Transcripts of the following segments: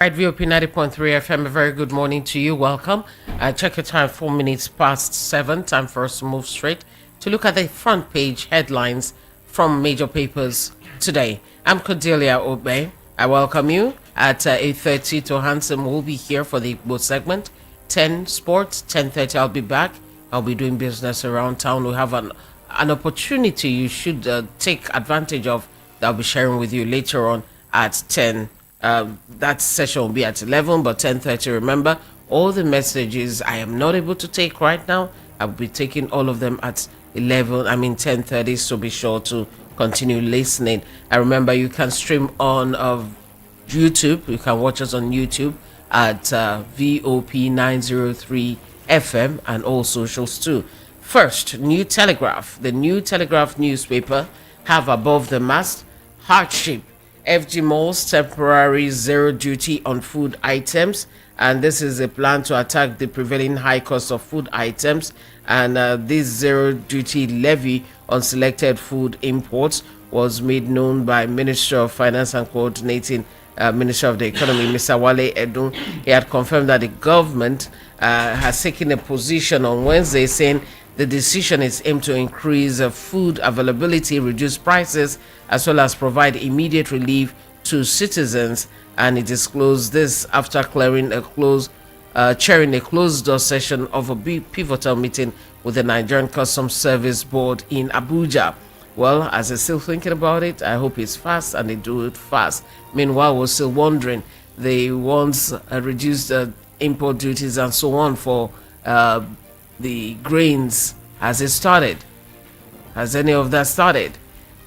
Right, VOP 90.3 FM, a very good morning to you. Welcome. Check your time, 4 minutes past 7. Time for us to move straight to look at the front page headlines from major papers today. I'm Cordelia Obe. I welcome you at 8:30 to Handsome. We'll be here for the both segment. 10 sports, 10:30 I'll be back. I'll be doing business around town. We have an opportunity you should take advantage of that I'll be sharing with you later on at 10. That session will be at 11, but 10:30. Remember, all the messages I am not able to take right now, I'll be taking all of them at 10:30. So be sure to continue listening. And remember, you can stream on YouTube. You can watch us on YouTube at VOP 903 FM and all socials too. First, New Telegraph. The New Telegraph newspaper have above the mast hardship. FG Malls temporary zero duty on food items, and this is a plan to attack the prevailing high cost of food items. And this zero duty levy on selected food imports was made known by Minister of Finance and Coordinating Minister of the Economy, Mr. Wale Edun. He had confirmed that the government has taken a position on Wednesday saying the decision is aimed to increase food availability, reduce prices, as well as provide immediate relief to citizens. And it disclosed this after chairing a closed-door session of a pivotal meeting with the Nigerian Customs Service Board in Abuja. Well, as they're still thinking about it, I hope it's fast and they do it fast. Meanwhile, we're still wondering, they once reduced import duties and so on for the grains. Has it started? Has any of that started?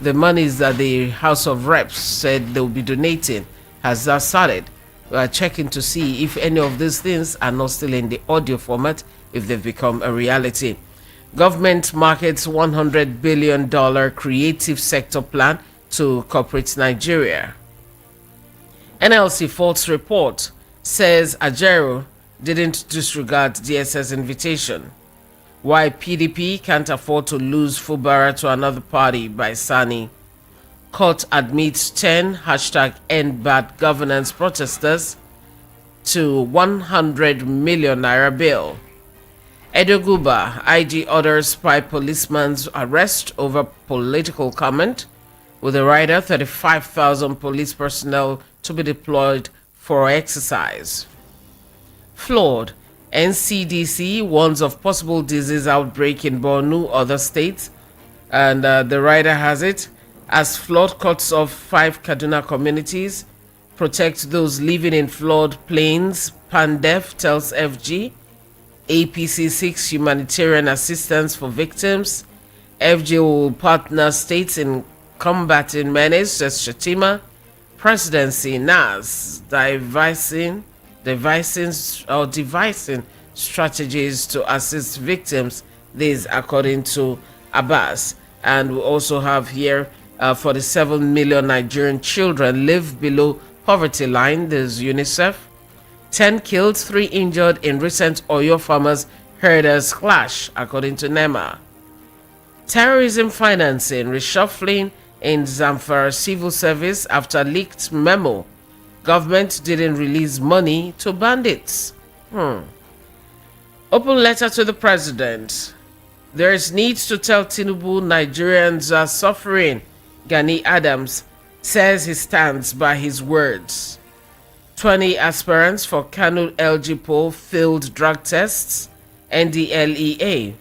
The monies that the House of Reps said they'll be donating, has that started? We are checking to see if any of these things are not still in the audio format, if they've become a reality. Government markets $100 billion creative sector plan to corporate Nigeria. NLC faults report says Ajero didn't disregard DSS invitation. Why PDP can't afford to lose Fubara to another party by Sani. Court admits 10 #end bad governance protesters to 100 million naira bail. Edoguba, IG orders spy policeman's arrest over political comment, with a rider 35,000 police personnel to be deployed for exercise. Flawed. NCDC warns of possible disease outbreak in Borno, other states, and the rider has it as flood cuts off 5 Kaduna communities. Protect those living in flood plains, Pandef tells FG. APC 6 humanitarian assistance for victims. FG will partner states in combating menace, says Shatima. Presidency NAS devising strategies to assist victims. This according to Abbas. And we also have here 47 million Nigerian children live below poverty line. There's UNICEF. 10 killed, 3 injured in recent Oyo farmers herders clash, according to NEMA. Terrorism financing reshuffling in Zamfara civil service after leaked memo. Government didn't release money to bandits. Open letter to the president. There is need to tell Tinubu Nigerians are suffering. Gani Adams says he stands by his words. 20 aspirants for Kanu LG poll failed drug tests. NDLEA.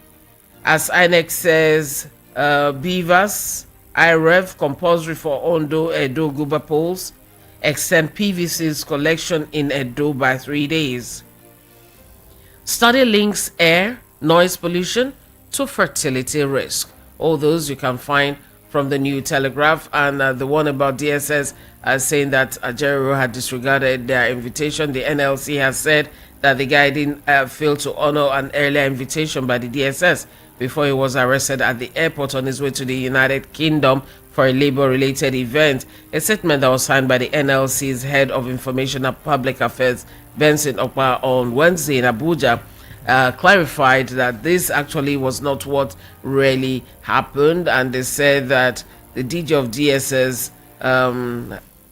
As INEC says, Beavers, IREV compulsory for Ondo, Edo, Guba polls. Extend PVC's collection in Edo by 3 days. Study links air, noise pollution to fertility risk. All those you can find from the New Telegraph. And the one about DSS saying that Ajero had disregarded their invitation. The NLC has said that the guy didn't fail to honor an earlier invitation by the DSS before he was arrested at the airport on his way to the United Kingdom for a labor-related event. A statement that was signed by the NLC's head of information and public affairs, Benson Okpa, on Wednesday in Abuja, clarified that this actually was not what really happened, and they said that the DG of DSS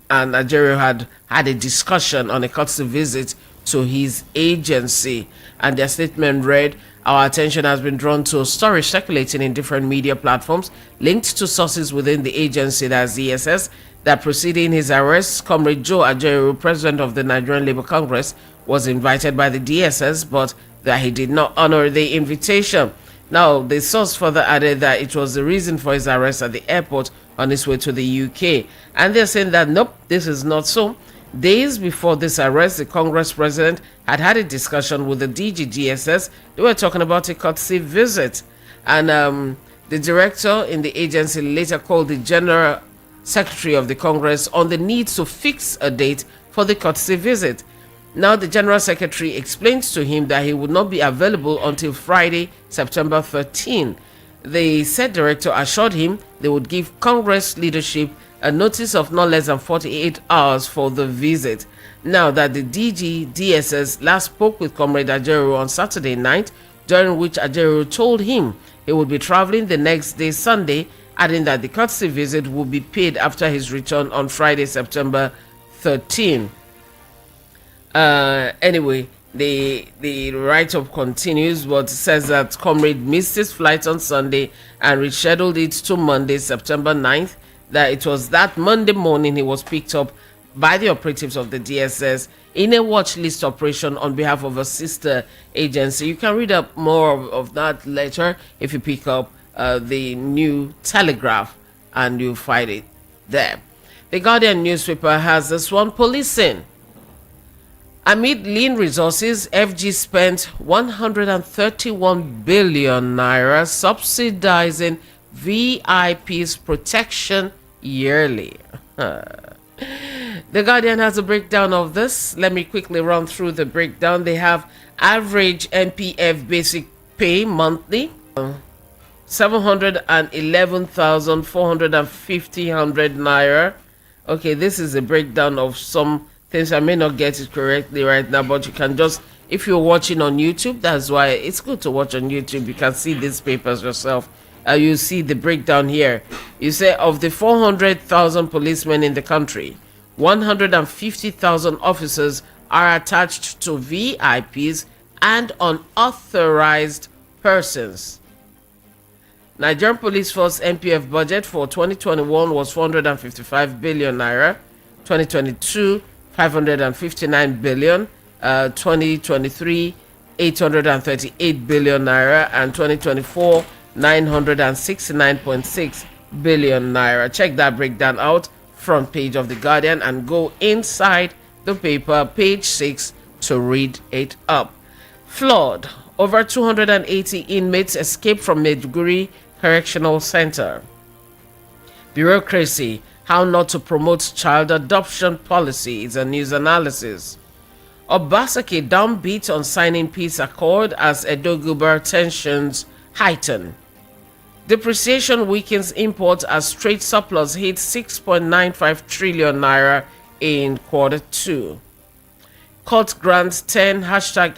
and Ajaero had a discussion on a courtesy visit to his agency. And their statement read, "Our attention has been drawn to a story circulating in different media platforms linked to sources within the agency, that's ESS, that preceding his arrest, Comrade Joe Ajaero, president of the Nigerian Labour Congress, was invited by the DSS, but that he did not honor the invitation." Now, the source further added that it was the reason for his arrest at the airport on his way to the UK. And they're saying that, nope, this is not so. Days before this arrest, the Congress president had a discussion with the DGDSS. They were talking about a courtesy visit. And the director in the agency later called the General Secretary of the Congress on the need to fix a date for the courtesy visit. Now, the General Secretary explained to him that he would not be available until Friday, September 13. The said director assured him they would give Congress leadership a notice of not less than 48 hours for the visit. Now that the DGDSS last spoke with Comrade Ajaero on Saturday night, during which Ajaero told him he would be traveling the next day, Sunday, adding that the courtesy visit would be paid after his return on Friday, September 13. Anyway, the write-up continues, but says that Comrade missed his flight on Sunday and rescheduled it to Monday, September 9th. That it was that Monday morning he was picked up by the operatives of the DSS in a watch list operation on behalf of a sister agency. You can read up more of that later if you pick up the New Telegraph, and you'll find it there. The Guardian newspaper has this one: policing. Amid lean resources, FG spent 131 billion naira subsidizing VIP's protection yearly. The Guardian has a breakdown of this. Let me quickly run through the breakdown. They have average MPF basic pay monthly, 711,450 naira. Okay, this is a breakdown of some things. I may not get it correctly right now, but you can just, if you're watching on YouTube, that's why it's good to watch on YouTube. You can see these papers yourself. You see the breakdown here. You say of the 400,000 policemen in the country, 150,000 officers are attached to VIPs and unauthorized persons. Nigerian Police Force MPF budget for 2021 was 455 billion naira, 2022 559 billion, 2023 838 billion naira, and 2024 969.6 billion naira. Check that breakdown out, front page of the Guardian, and go inside the paper, page 6, to read it up. Flood. Over 280 inmates escaped from Maiduguri Correctional Center. Bureaucracy. How not to promote child adoption policy is a news analysis. Obaseki downbeat on signing peace accord as Edo-Guber tensions heighten. Depreciation weakens imports as trade surplus hits 6.95 trillion naira in Q2. Court grants 10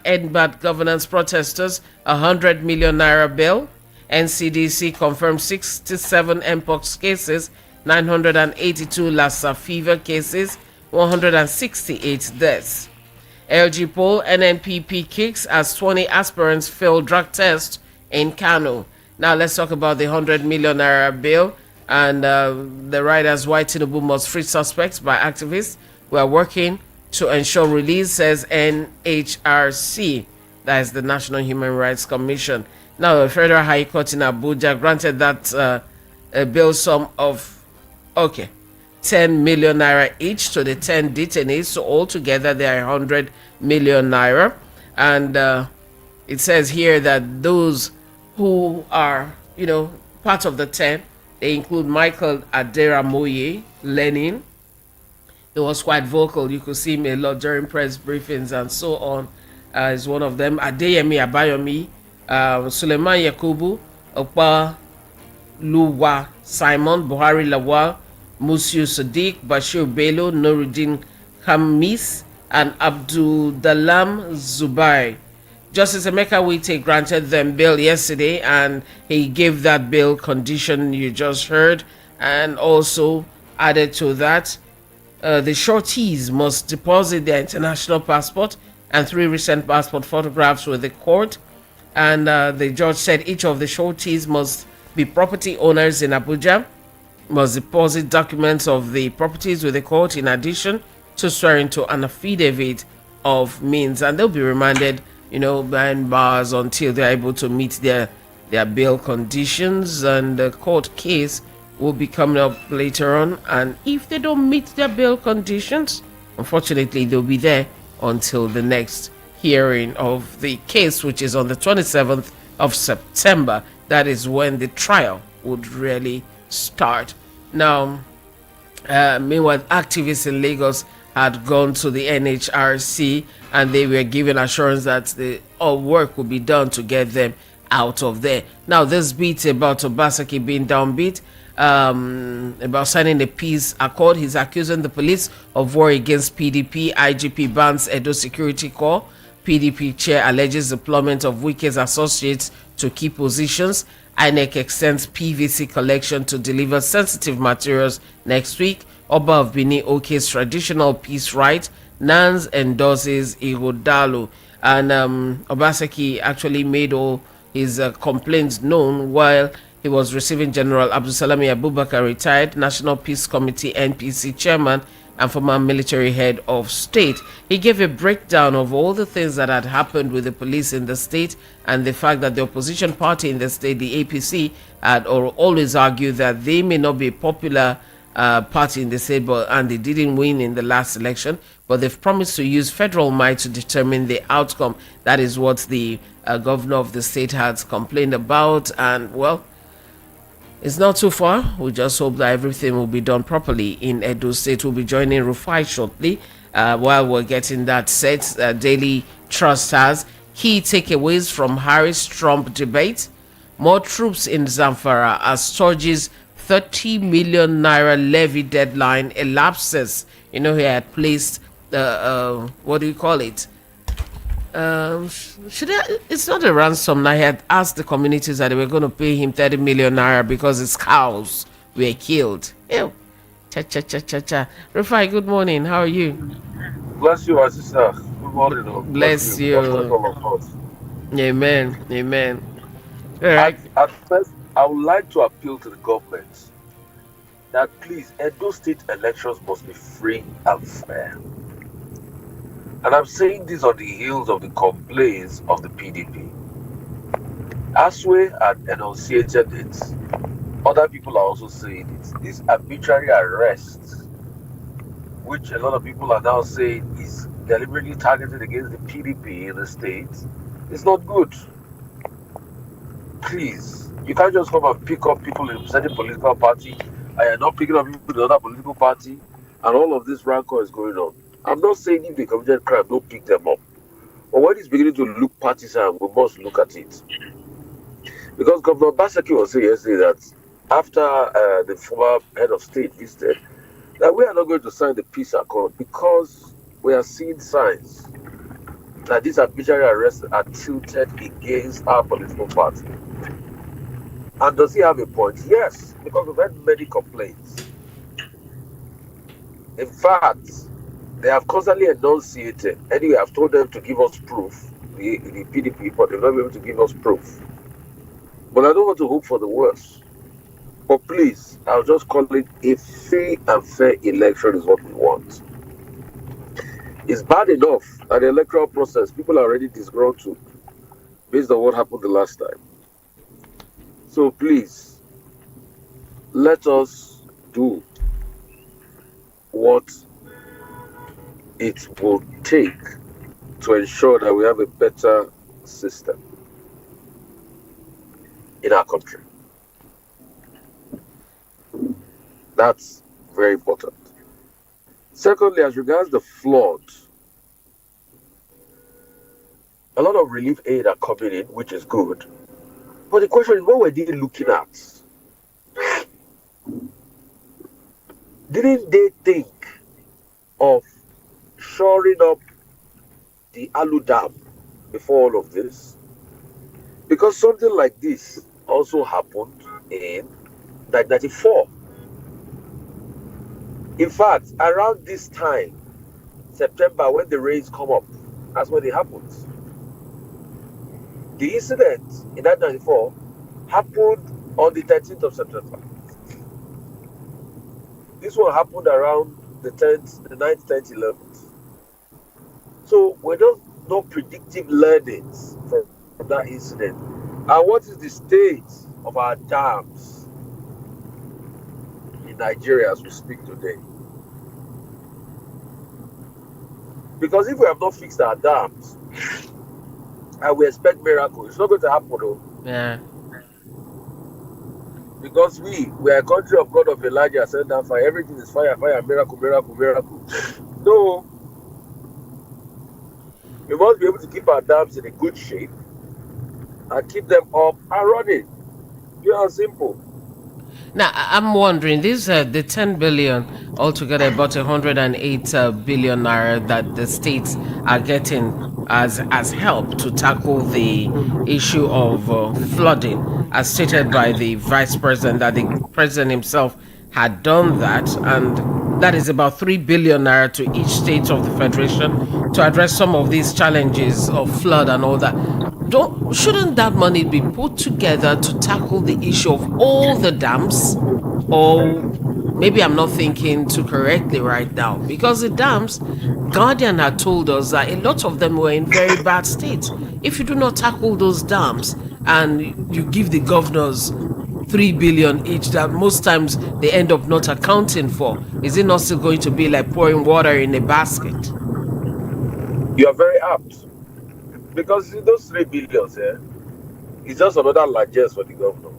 #End Bad Governance protesters 100 million naira bail. NCDC confirms 67 Mpox cases, 982 Lassa fever cases, 168 deaths. LG poll, NNPP kicks as 20 aspirants fail drug test in Kano. Now let's talk about the 100 million naira bill and the writers why Tinubu must free suspects by activists. We are working to ensure release, says NHRC, that is the National Human Rights Commission. Now the Federal High Court in Abuja granted that a bill sum of 10 million naira each to the 10 detainees, so altogether they are 100 million naira. And it says here that those who are, part of the 10, they include Michael Aderamoye Lenin. He was quite vocal. You could see him a lot during press briefings and so on. Is one of them. Adeyemi Abayomi, Suleiman Yakubu, Okpa Luwa, Simon Buhari Lawal, Musiu Sadiq, Bashir Bello, Nuruddin Khamis, and Abdul Dalam Zubai. Justice Emeka Wite granted them bail yesterday, and he gave that bail condition you just heard, and also added to that the shortees must deposit their international passport and 3 recent passport photographs with the court. And the judge said each of the shortees must be property owners in Abuja, must deposit documents of the properties with the court in addition to swearing to an affidavit of means, and they'll be remanded, behind bars until they're able to meet their bail conditions, and the court case will be coming up later on. And if they don't meet their bail conditions, unfortunately, they'll be there until the next hearing of the case, which is on the 27th of September. That is when the trial would really start. Now, meanwhile, activists in Lagos had gone to the NHRC and they were given assurance that all work would be done to get them out of there. Now, this beat about Obaseki being downbeat, about signing the peace accord. He's accusing the police of war against PDP. IGP bans Edo Security Corps. PDP chair alleges deployment of Wike's associates to key positions. INEC extends PVC collection to deliver sensitive materials next week. Oba of Benin Oke's traditional peace right. Nans endorses Igodalo. And Obaseki actually made all his complaints known while he was receiving General Abdusalami Abubakar, retired National Peace Committee NPC chairman and former military head of state. He gave a breakdown of all the things that had happened with the police in the state and the fact that the opposition party in the state, the APC, had always argued that they may not be a popular party in the state, and they didn't win in the last election, but they've promised to use federal might to determine the outcome. That is what the governor of the state has complained about, and well, it's not too far. We just hope that everything will be done properly in Edo State. We'll be joining Rufai shortly. While we're getting that set, Daily Trust has key takeaways from Harris-Trump debate. More troops in Zamfara as Sturgis 30 million naira levy deadline elapses. He had placed what do you call it? It's not a ransom. I had asked the communities that they were going to pay him 30 million naira because his cows were killed. Ew. Cha cha cha cha cha. Rufai, good morning. How are you? Bless you, my sister. Good morning. Bless you. Amen. Amen. All right. At first, I would like to appeal to the government that please, Edo State elections must be free and fair. And I'm saying this on the heels of the complaints of the PDP. Aswe had enunciated it. Other people are also saying it. This arbitrary arrest, which a lot of people are now saying is deliberately targeted against the PDP in the state, is not good. Please, you can't just come and pick up people in a certain political party and you're not picking up people in another political party, and all of this rancor is going on. I'm not saying if they committed crime, don't pick them up. But when it's beginning to look partisan, we must look at it. Because Governor Basaki was saying yesterday that after the former head of state visited, that we are not going to sign the peace accord because we are seeing signs that these arbitrary arrests are tilted against our political party. And does he have a point? Yes, because we've had many complaints. In fact, they have constantly enunciated. Anyway, I've told them to give us proof, the PDP, but they're not able to give us proof. But I don't want to hope for the worst. But please, I'll just call it a free and fair election is what we want. It's bad enough that the electoral process, people are already disgruntled based on what happened the last time. So please, let us do what it will take to ensure that we have a better system in our country. That's very important. Secondly, as regards the flood, a lot of relief aid are coming in, which is good. But the question is, what were they looking at? Didn't they think of shoring up the Alu Dam before all of this? Because something like this also happened in 1994. In fact, around this time, September, when the rains come up, that's when it happens. The incident in 1994 happened on the 13th of September. This one happened around the 10th, the 9th, 10th, 11th. So we don't know predictive learnings from that incident. And what is the state of our dams in Nigeria as we speak today? Because if we have not fixed our dams and we expect miracles, it's not going to happen though. Yeah. Because we are a country of God of Elijah, send down fire. Everything is fire, fire, miracle, miracle, miracle. No, we must be able to keep our dams in a good shape and keep them up and running. Pure and simple. Now, I'm wondering, this the 10 billion altogether, about 108 billion naira that the states are getting as help to tackle the issue of flooding, as stated by the vice president, that the president himself had done that, and that is about 3 billion naira to each state of the federation to address some of these challenges of flood and all that. Don't Shouldn't that money be put together to tackle the issue of all the dams? Or maybe I'm not thinking too correctly right now, because the dams, Guardian had told us that a lot of them were in very bad states. If you do not tackle those dams and you give the governors 3 billion each, that most times they end up not accounting for, is it not still going to be like pouring water in a basket? You are very apt. Because those 3 billions, it's just another largesse for the governor.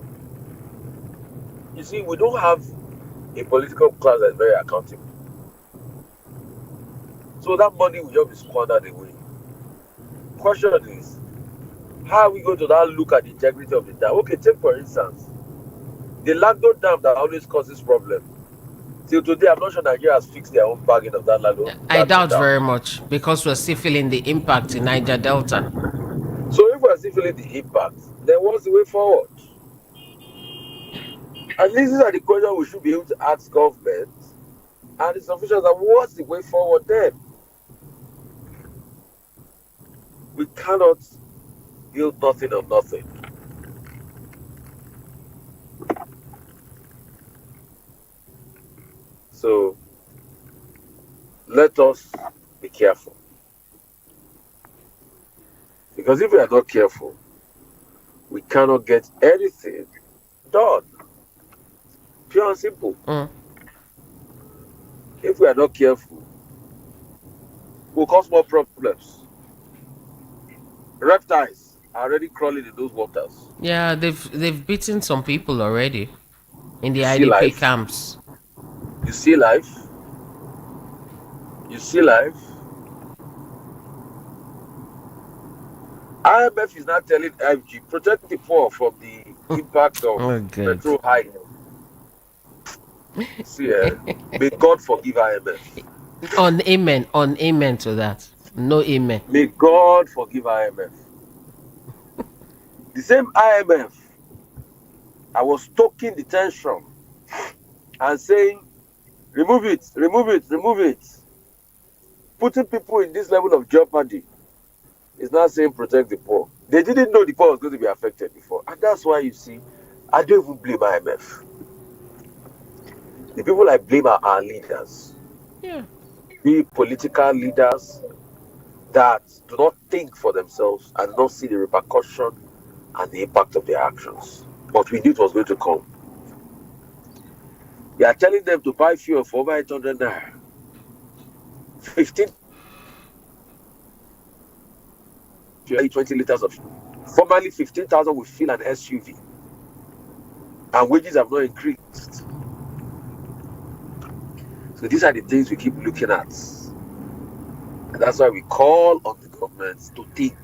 You see, we don't have a political class that's very accountable. So that money will just be squandered away. Question is, how are we going to now look at the integrity of the dam? Okay, take for instance, the Lando Dam that always causes problem. Till today, I'm not sure Nigeria has fixed their own bargain of that I Lando doubt Dam. very much, because we're still feeling the impact in Niger Delta. So if we're still feeling the impact, then what's the way forward? And these are the questions we should be able to ask government and its officials, that what's the way forward then? We cannot build nothing on nothing. So let us be careful. Because if we are not careful, we cannot get anything done. Pure and simple. Mm. If we are not careful, we'll cause more problems. Reptiles are already crawling in those waters. Yeah, they've beaten some people already in the You see IDP life. camps. You see life. You see life. IMF is not telling FG protect the poor from the impact of Oh, good. petrol hike. See, may God forgive IMF. On amen to that. No amen. May God forgive IMF. The same IMF, I was stoking the tension and saying, remove it, remove it, remove it. Putting people in this level of jeopardy is not saying protect the poor. They didn't know the poor was going to be affected before. And that's why you see, I don't even blame IMF. The people I blame are our leaders. Yeah. The political leaders that do not think for themselves and not see the repercussion and the impact of their actions. But we knew it was going to come. They are telling them to buy fuel for over 800 naira. 15 20 liters of fuel. Formerly 15,000 will fill an SUV. And wages have not increased. So these are the things we keep looking at. And that's why we call on the government to think.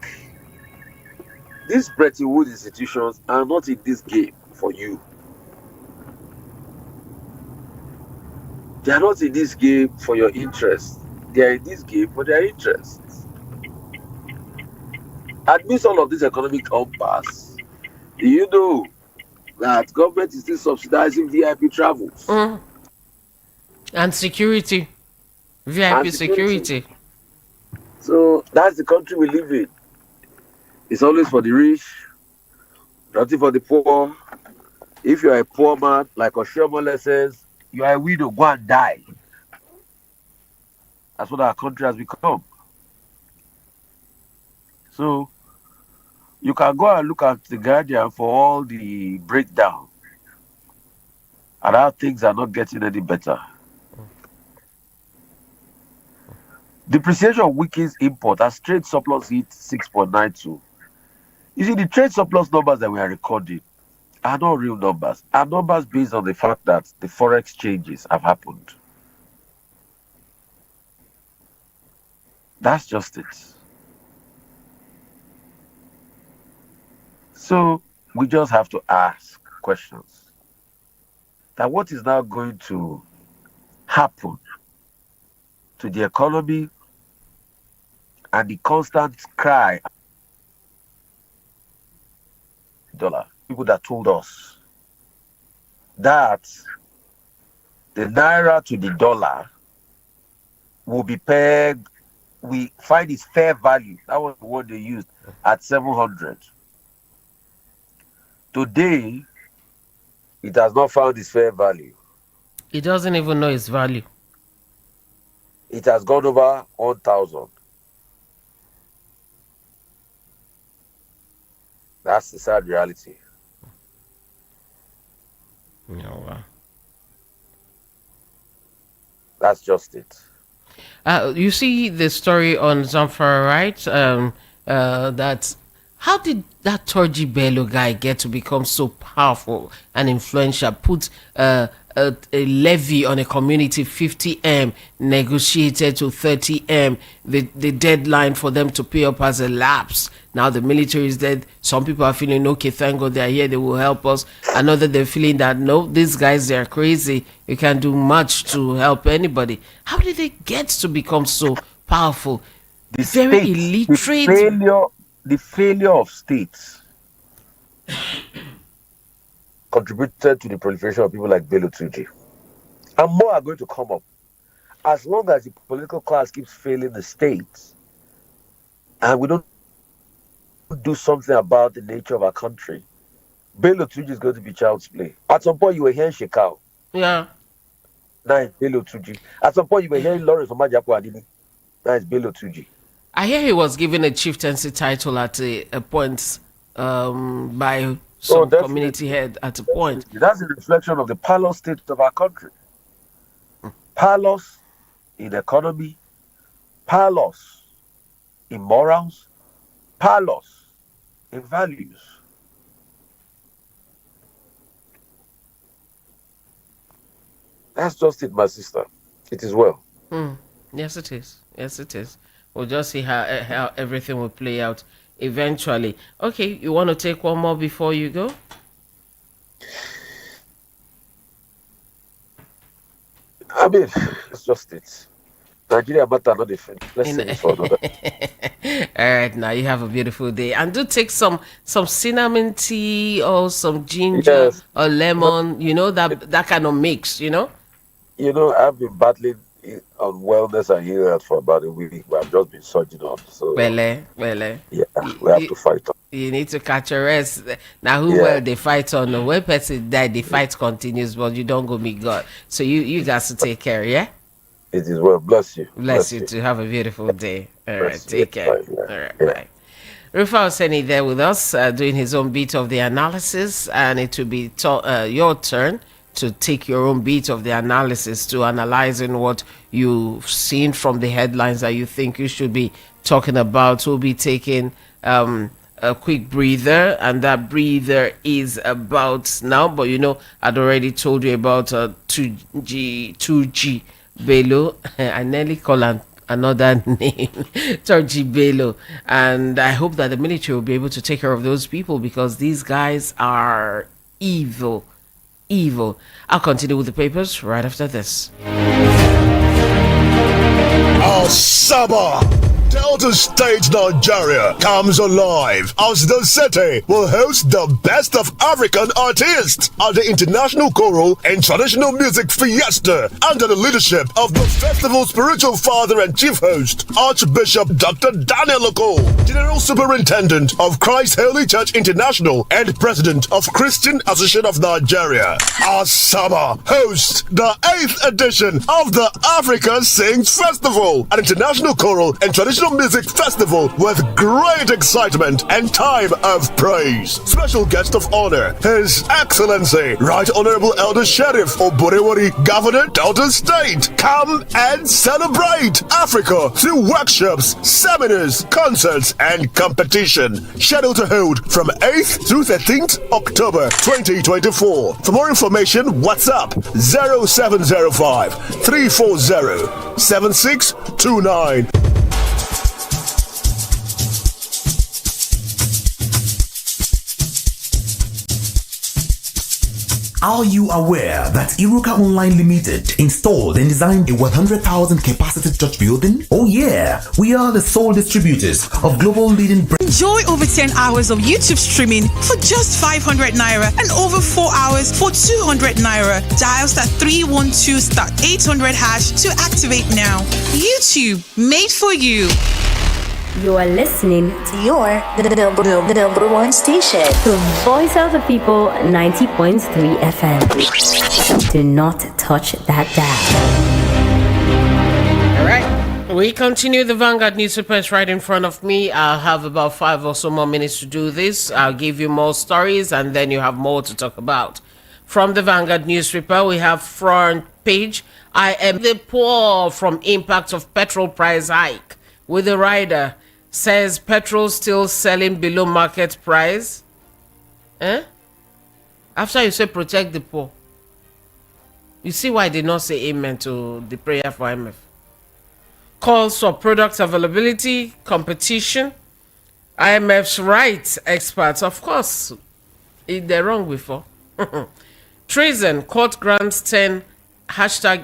These Bretton Woods institutions are not in this game for you. They are not in this game for your interest. They are in this game for their interests. Amidst all of this economic impasse, do you know that government is still subsidizing VIP travels? Mm. And security, and VIP security. security. So that's the country we live in. It's always for the rich, nothing for the poor. If you are a poor man, like Oshiomhole says, you are a widow, go and die. That's what our country has become. So you can go and look at the Guardian for all the breakdown and how things are not getting any better. Depreciation weakens import as trade surplus hit 6.92. You see, the trade surplus numbers that we are recording are not real numbers, are numbers based on the fact that the forex changes have happened. That's just it. So we just have to ask questions. That what is now going to happen to the economy and the constant cry dollar? People that told us that the naira to the dollar will be pegged, we find its fair value. That was what they used at 700. Today, it has not found its fair value. It doesn't even know its value. It has gone over 1,000. That's the sad reality. No. That's just it. You see the story on Zamfara, right? That how did that Torji Bello guy get to become so powerful and influential? Put a levy on a community, 50M, negotiated to 30M. The deadline for them to pay up has elapsed. Now the military is dead. Some people are feeling, okay, thank God they're here, they will help us. Another, they're feeling that, no, these guys, they're crazy. You can't do much to help anybody. How did they get to become so powerful? The Very state, illiterate. the failure of states contributed to the proliferation of people like Bello Tuji. And more are going to come up. As long as the political class keeps failing the states and we don't do something about the nature of our country, Bello Tuji is going to be child's play. At some point, you were hearing Shekau. Yeah. Now it's Bello Tuji. At some point, you were hearing Lawrence Omajapo Adini. Now it's Bello Tuji. I hear he was given a chieftaincy title at a point by some community head at a point. That's a reflection of the parlous state of our country. Parlous in economy, parlous in morals, parlous in values. That's just it, my sister. It is well. Yes, it is. Yes, it is. We'll just see how everything will play out eventually. Okay, you want to take one more before you go? I mean, it's just it. Nigeria matter not different. Let's see this for another. All right, now you have a beautiful day, and do take some cinnamon tea or some ginger or lemon. You know that kind of mix. You know. You know, I've been battling on wellness and health for about a week, but I've just been surging on. So, Well, yeah, we have to fight on. You need to catch a rest. Now, well they fight on? No, when person die, the fight continues, but you don't go meet God. So you got to take care, yeah? It is well. Bless you. Bless you to have a beautiful day. All right, take care. All right, bye. Rufai Oseni there with us, doing his own bit of the analysis, and it will be your turn to take your own beat of the analysis, to analyzing what you've seen from the headlines that you think you should be talking about. We'll be taking a quick breather, and that breather is about now, but you know, I'd already told you about 2G Bello. I nearly call another name, Torji Bello, and I hope that the military will be able to take care of those people, because these guys are evil. I'll continue with the papers right after this. Oh, Saba! Tell Delta State, Nigeria comes alive as the city will host the best of African artists at the International Choral and Traditional Music Fiesta under the leadership of the festival's spiritual father and chief host, Archbishop Dr. Daniel Oko, General Superintendent of Christ Holy Church International and President of Christian Association of Nigeria. Asaba hosts the 8th edition of the Africa Sings Festival, an international choral and traditional music festival with great excitement and time of praise. Special guest of honor, His Excellency Right Honorable Elder Sheriff Oborewari, Governor Delta State. Come and celebrate Africa through workshops, seminars, concerts, and competition. Scheduled to hold from 8th through 13th October 2024. For more information, WhatsApp 0705 340 7629. Are you aware that Iruka Online Limited installed and designed a 100,000 capacity church building? Oh yeah, we are the sole distributors of global leading brands. Enjoy over 10 hours of YouTube streaming for just 500 Naira and over 4 hours for 200 Naira. Dial *312*800# to activate now. YouTube, made for you. You are listening to the number one station, the Voice of the People, 90.3 FM. Do not touch that dial. All right. We continue. The Vanguard newspaper is right in front of me. I'll have about 5 or so more minutes to do this. I'll give you more stories and then you have more to talk about. From the Vanguard newspaper, we have front page. I am the poor from impact of petrol price hike. With the rider says petrol still selling below market price. After you say protect the poor, you see why I did not say amen to the prayer for IMF. Calls for product availability, competition. IMF's rights experts, of course, they're wrong before. Treason, court grants 10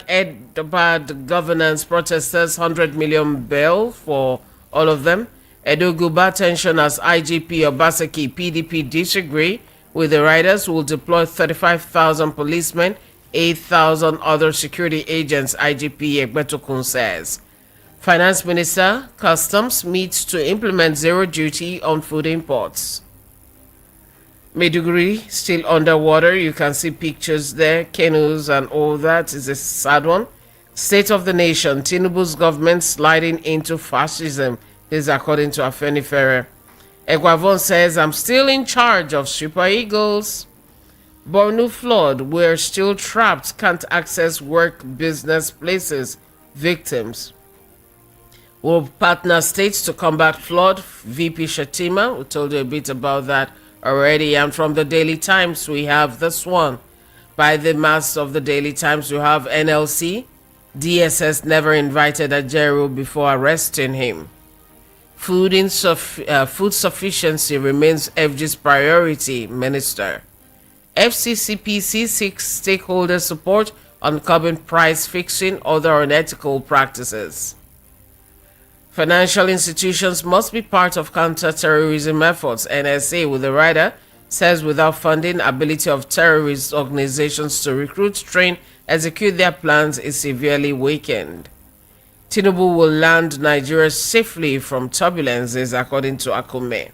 #Ed bad governance protesters 100 million bail for all of them. Edo-Guba tension as IGP Obaseki PDP disagree with the riders who will deploy 35,000 policemen, 8,000 other security agents, IGP Egbetokun says. Finance Minister, Customs meets to implement zero duty on food imports. Maiduguri still underwater. You can see pictures there, canoes and all that. Is a sad one. State of the nation, Tinubu's government sliding into fascism. This is according to Afenifere. Egwavon says, I'm still in charge of Super Eagles. Borno flood, we're still trapped, can't access work, business places, victims. Will partner states to combat flood, VP Shatima. We told you a bit about that already. And from the Daily Times, we have this one. By the mass of the Daily Times, we have NLC. DSS never invited Ajeru before arresting him. Food sufficiency remains FG's priority, Minister. FCCPC seeks stakeholder support on curbing price fixing, other unethical practices. Financial institutions must be part of counter-terrorism efforts. NSA, with the rider, says without funding, ability of terrorist organizations to recruit, train, execute their plans is severely weakened. Tinubu will land Nigeria safely from turbulences, according to Akume.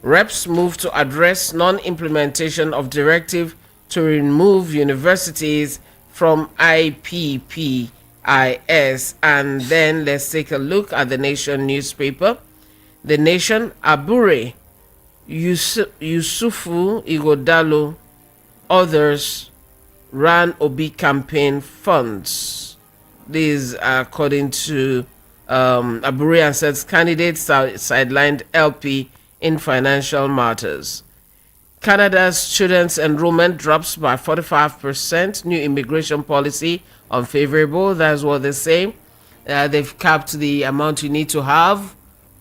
Reps move to address non-implementation of directive to remove universities from IPPIS. And then let's take a look at the Nation newspaper. The Nation, Abure, Yusufu Igodalo, others ran Obi campaign funds. This according to Abure, and says candidates sidelined LP in financial matters. Canada's students' enrollment drops by 45%. New immigration policy unfavorable. That's what they say. They've capped the amount you need to have,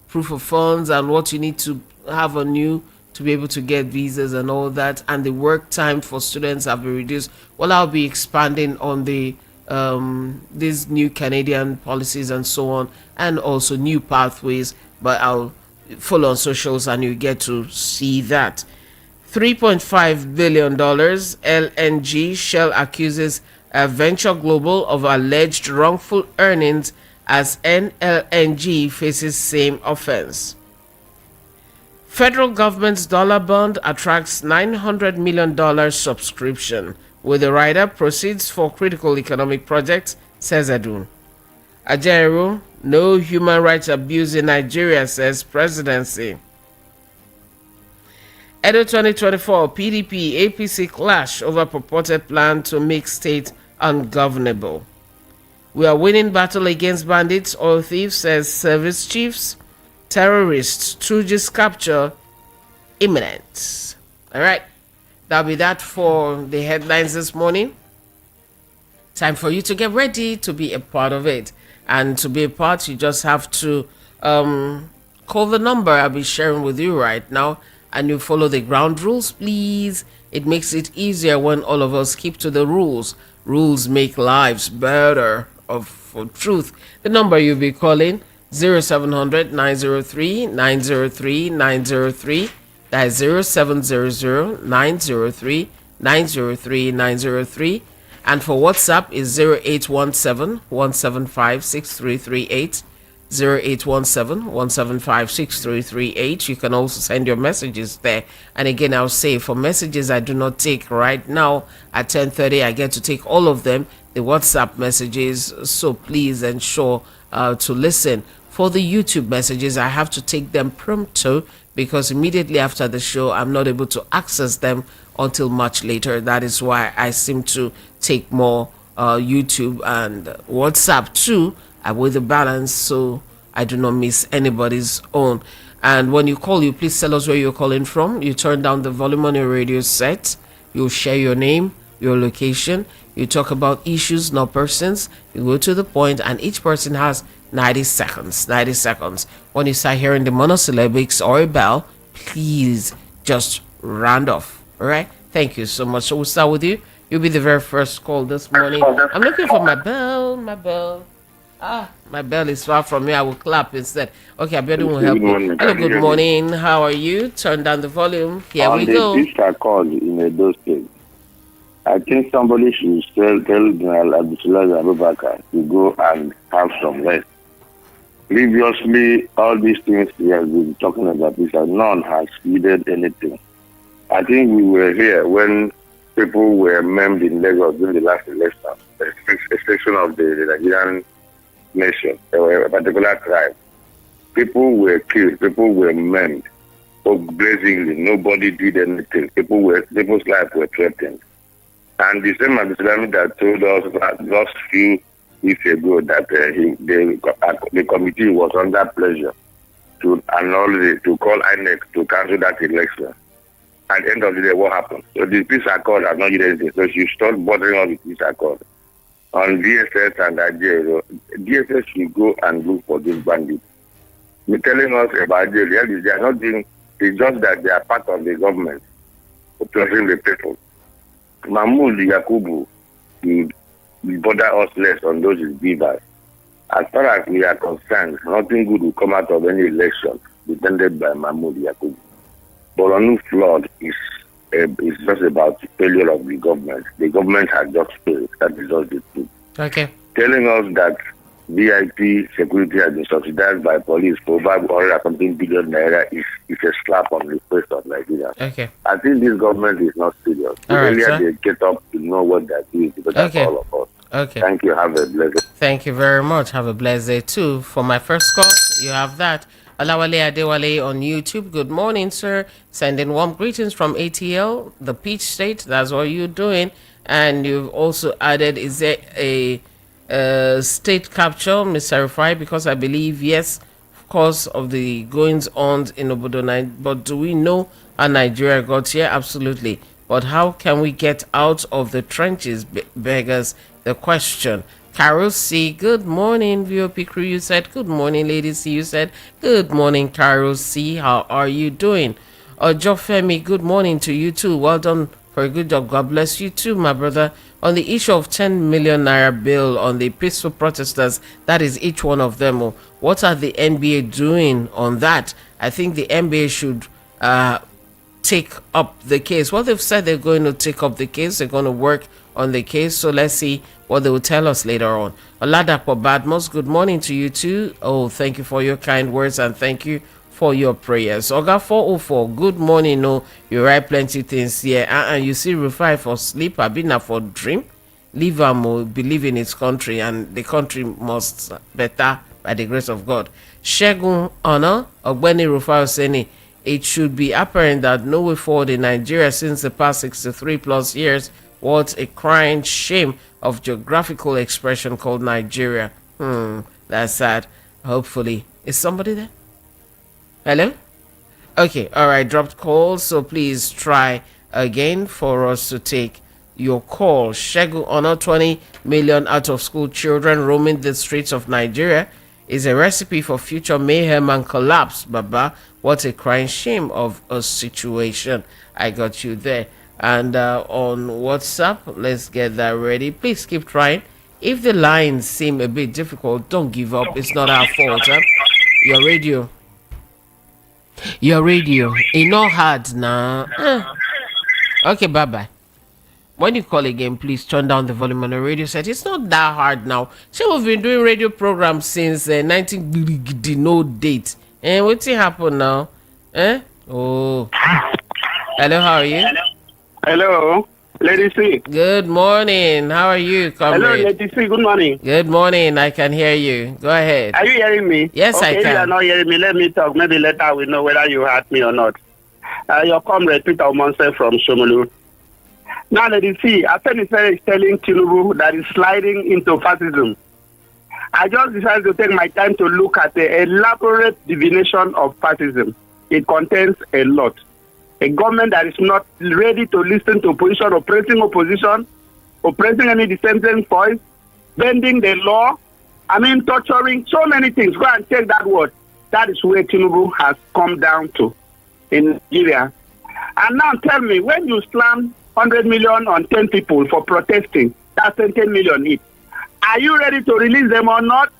proof of funds, and what you need to have on you to be able to get visas and all that. And the work time for students have been reduced. Well, I'll be expanding on the these new Canadian policies and so on, and also new pathways. But I'll follow on socials and you get to see that. $3.5 billion LNG Shell accuses Venture Global of alleged wrongful earnings as NLNG faces same offense. Federal government's dollar bond attracts $900 million subscription with the rider proceeds for critical economic projects, says Edun. Ajaero, no human rights abuse in Nigeria, says presidency. Edo 2024 PDP APC clash over purported plan to make state ungovernable. We are winning battle against bandits, oil thieves, says service chiefs. Terrorists, Tuji's capture imminent. All right, that'll be that for the headlines this morning. Time for you to get ready to be a part of it. And to be a part, you just have to call the number I'll be sharing with you right now. And you follow the ground rules, please. It makes it easier when all of us keep to the rules. Rules make lives better, for truth. The number you'll be calling, 0700 903 903 903. That is 0700 903 903 903. And for WhatsApp is 0817 175 6338. 0817 175 6338. You can also send your messages there. And again, I'll say for messages I do not take right now at 10:30, I get to take all of them, the WhatsApp messages. So please ensure to listen. For the YouTube messages, I have to take them prompto because immediately after the show, I'm not able to access them until much later. That is why I seem to take more YouTube and WhatsApp too. I weigh the balance so I do not miss anybody's own. And when you call, you please tell us where you're calling from. You turn down the volume on your radio set. You'll share your name, your location. You talk about issues, not persons. You go to the point, and each person has 90 seconds. 90 seconds. When you start hearing the monosyllabics or a bell, please just round off. All right? Thank you so much. So we'll start with you. You'll be the very first call this morning. I'm looking for my bell. My bell. My bell is far from me. I will clap instead. Okay, I better will help you. Hello, good morning. How are you? Turn down the volume. Here we go. This I called in Edo State. I think somebody should tell General Abdullah Abubakar to go and have some rest. Previously, all these things we have been talking about, none has needed anything. I think we were here when people were maimed in Lagos during the last election, a section of the Nigerian nation, a particular tribe. People were killed, people were maimed, blazingly. Nobody did anything. People's lives were threatened. And the same Islamic that told us that just few weeks ago that the committee was under pressure to call INEC to cancel that election. At the end of the day, what happened? So the peace accord has not did anything. So she stopped bothering on the peace accord. On DSS and Ajero, DSS should go and look for these bandits. They're telling us about Ajero, they are not doing, it's just that they are part of the government, oppressing the people. Mahmoud Yakubu will bother us less on those beavers. As far as we are concerned, nothing good will come out of any election defended by Mahmoud Yakubu. Boronu flood is just about the failure of the government. The government has just failed. That is all the truth. Okay. Telling us that VIP security has been subsidized by police for over 100 something billion naira is a slap on the face of Nigeria. Okay. I think this government is not serious. The earlier they get up to know what they're doing, because that's all of us. Okay. Thank you. Have a blessed. Thank you very much. Have a blessed day too. For my first call, you have that. Alawale Adewale on YouTube. Good morning, sir. Sending warm greetings from ATL, the Peach State. That's what you're doing. And you've also added, is there a state capture, Mr. Rufai? Because I believe, yes, of course, of the goings on in Obodo. But do we know how Nigeria got here? Absolutely. But how can we get out of the trenches, beggars the question. Carol C, good morning, VOP crew, you said. Good morning, Lady C, you said. Good morning, Carol C, how are you doing? Jofemi, good morning to you too. Well done for a good job. God bless you too, my brother. on the issue of 10 million naira bill on the peaceful protesters. That is each one of them. What are the NBA doing on that? I think the NBA should take up the case. Well, they've said they're going to take up the case. They're going to work on the case. So let's see what they will tell us later on. Oladapo Badmos, good morning to you too. Oh, thank you for your kind words and thank you for your prayers. Oga 404, good morning. No, you write plenty things here. And you see Rufai for sleep, I've been for dream. Leave him believe in his country, and the country must better by the grace of God. Shegun Honor, Ogbeni Rufai Oseni, it should be apparent that no way forward in Nigeria since the past 63 plus years. What a crying shame of geographical expression called Nigeria. That's sad. Hopefully. Is somebody there? Hello? Okay, alright, dropped call, so please try again for us to take your call. Shegu Honor, 20 million out of school children roaming the streets of Nigeria is a recipe for future mayhem and collapse, Baba. What a crying shame of a situation. I got you there. And on WhatsApp, let's get that ready. Please keep trying. If the lines seem a bit difficult, don't give up. It's not our fault. Your radio. It's not hard now. Okay, bye-bye. When you call again, please turn down the volume on the radio set. It's not that hard now. So we've been doing radio programs since 19 no date. And what's happened now? Oh. Hello, how are you? Hello, Lady C. Good morning. How are you, comrade? Hello, Lady C. Good morning. Good morning. I can hear you. Go ahead. Are you hearing me? Yes, okay, I can. If you are not hearing me, let me talk. Maybe later we know whether you heard me or not. Your comrade, Peter Omonse from Shomolu. Now, Lady C, Afenifere is telling Tinubu that he's sliding into fascism. I just decided to take my time to look at the elaborate divination of fascism. It contains a lot. A government that is not ready to listen to opposition, oppressing any dissenting voice, bending the law, torturing, so many things. Go and check that word. That is where Tinubu has come down to in Nigeria. And now tell me, when you slam 100 million on 10 people for protesting, that's 10 million each. Are you ready to release them or not?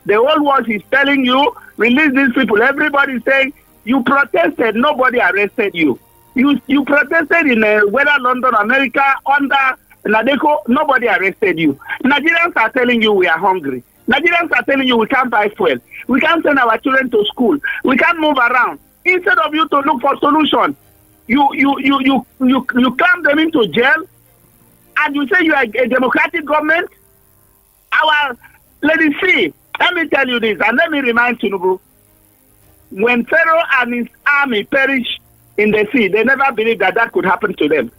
The whole world is telling you, release these people. Everybody is saying, you protested, nobody arrested you. You protested in whether London, America, under Nadeko, nobody arrested you. Nigerians are telling you we are hungry. Nigerians are telling you we can't buy fuel. We can't send our children to school. We can't move around. Instead of you to look for solution, you cram them into jail, and you say you are a democratic government. Let me tell you this, and let me remind Tinubu. When Pharaoh and his army perished in the sea, they never believed that could happen to them.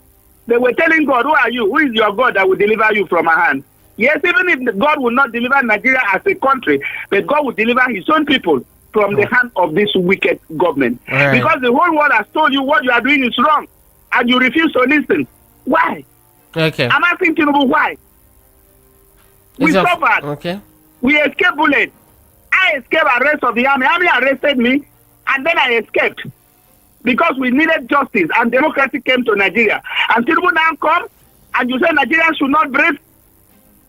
They were telling God, who are you? Who is your God that will deliver you from our hand? Yes, even if God will not deliver Nigeria as a country, but God will deliver his own people from the hand of this wicked government. Right. Because the whole world has told you what you are doing is wrong, and you refuse to listen. Why? Okay. I'm asking Tinubu why. We suffered. Okay. We escaped bullets. I escaped arrest of the army. Army arrested me, and then I escaped. Because we needed justice, and democracy came to Nigeria. And Tinubu now come, and you say Nigerians should not breathe?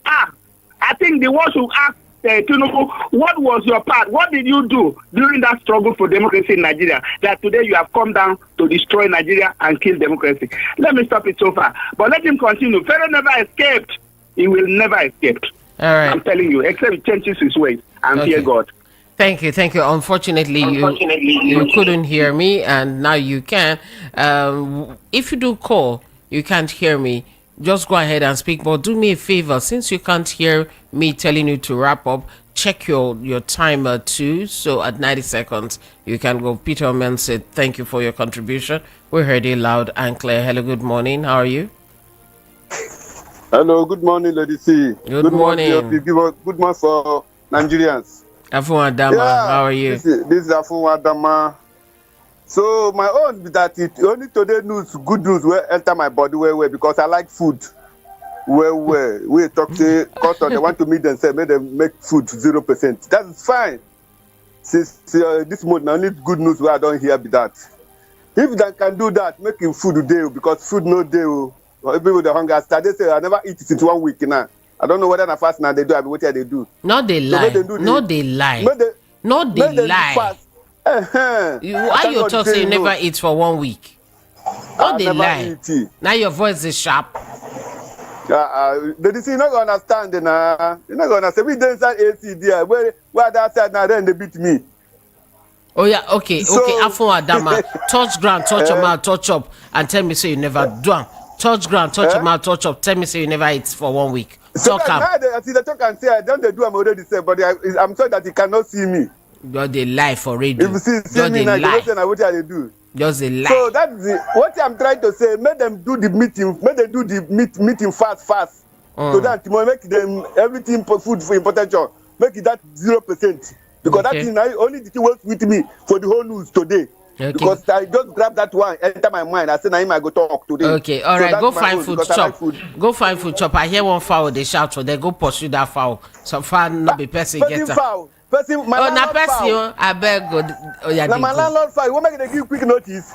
I think the world should ask Tinubu, what was your part? What did you do during that struggle for democracy in Nigeria? That today you have come down to destroy Nigeria and kill democracy. Let me stop it so far. But let him continue. Pharaoh never escaped. He will never escape. All right. I'm telling you, except he changes his ways and fear God. Thank you. Unfortunately, you couldn't hear me, and now you can. If you do call, you can't hear me. Just go ahead and speak, but do me a favor. Since you can't hear me telling you to wrap up, check your timer too. So at 90 seconds, you can go. Peter Omen said, thank you for your contribution. We heard it loud and clear. Hello, good morning. How are you? Hello, good morning, Lady C. Good morning. Good morning for Nigerians. Afun Adama, how are you? This is Afun Adama. So my own that it only today news, good news will enter my body well because I like food. We talk to custom, they want to meet themselves, make food 0%. That's fine. Since this month, only good news where I don't hear be that. If they can do that, making food deal because food no deal. People with the hunger. They say I never eat since 1 week now. I don't know whether na fast now they do. I be what they do. No, they lie. No, they lie. No, they lie. Why you talk say you never eat for 1 week? No, they lie. Now your voice is sharp. They see, you're not going to understand. You're not going to say, we didn't inside AC there. Where that side now, then they beat me. Oh, yeah, okay. Afon Adama, touch ground, touch your mouth, touch up, and tell me say you never do. Touch ground, touch your mouth, touch up, tell me say you never eat for 1 week. So I see the talk and say, I don't do, I'm already said, but I'm sorry that you cannot see me. But they lie for radio. If you see me now, you don't say what they do. Just a lie. So that's what I'm trying to say. Make them do the meeting. Make them do the meeting fast. So that tomorrow make them everything food for importation. Make it that 0%. Because that thing only the thing works with me for the whole news today. Okay. Because I just grab that one, enter my mind. I say, now I go talk today. Okay, all right, go find food, chop. Go find food, chop. I hear one fowl, they shout for them. Go pursue that fowl. So far, not be person get fowl. My person, I beg God. Oh, yeah, now my landlord fowl. You want make them give quick notice?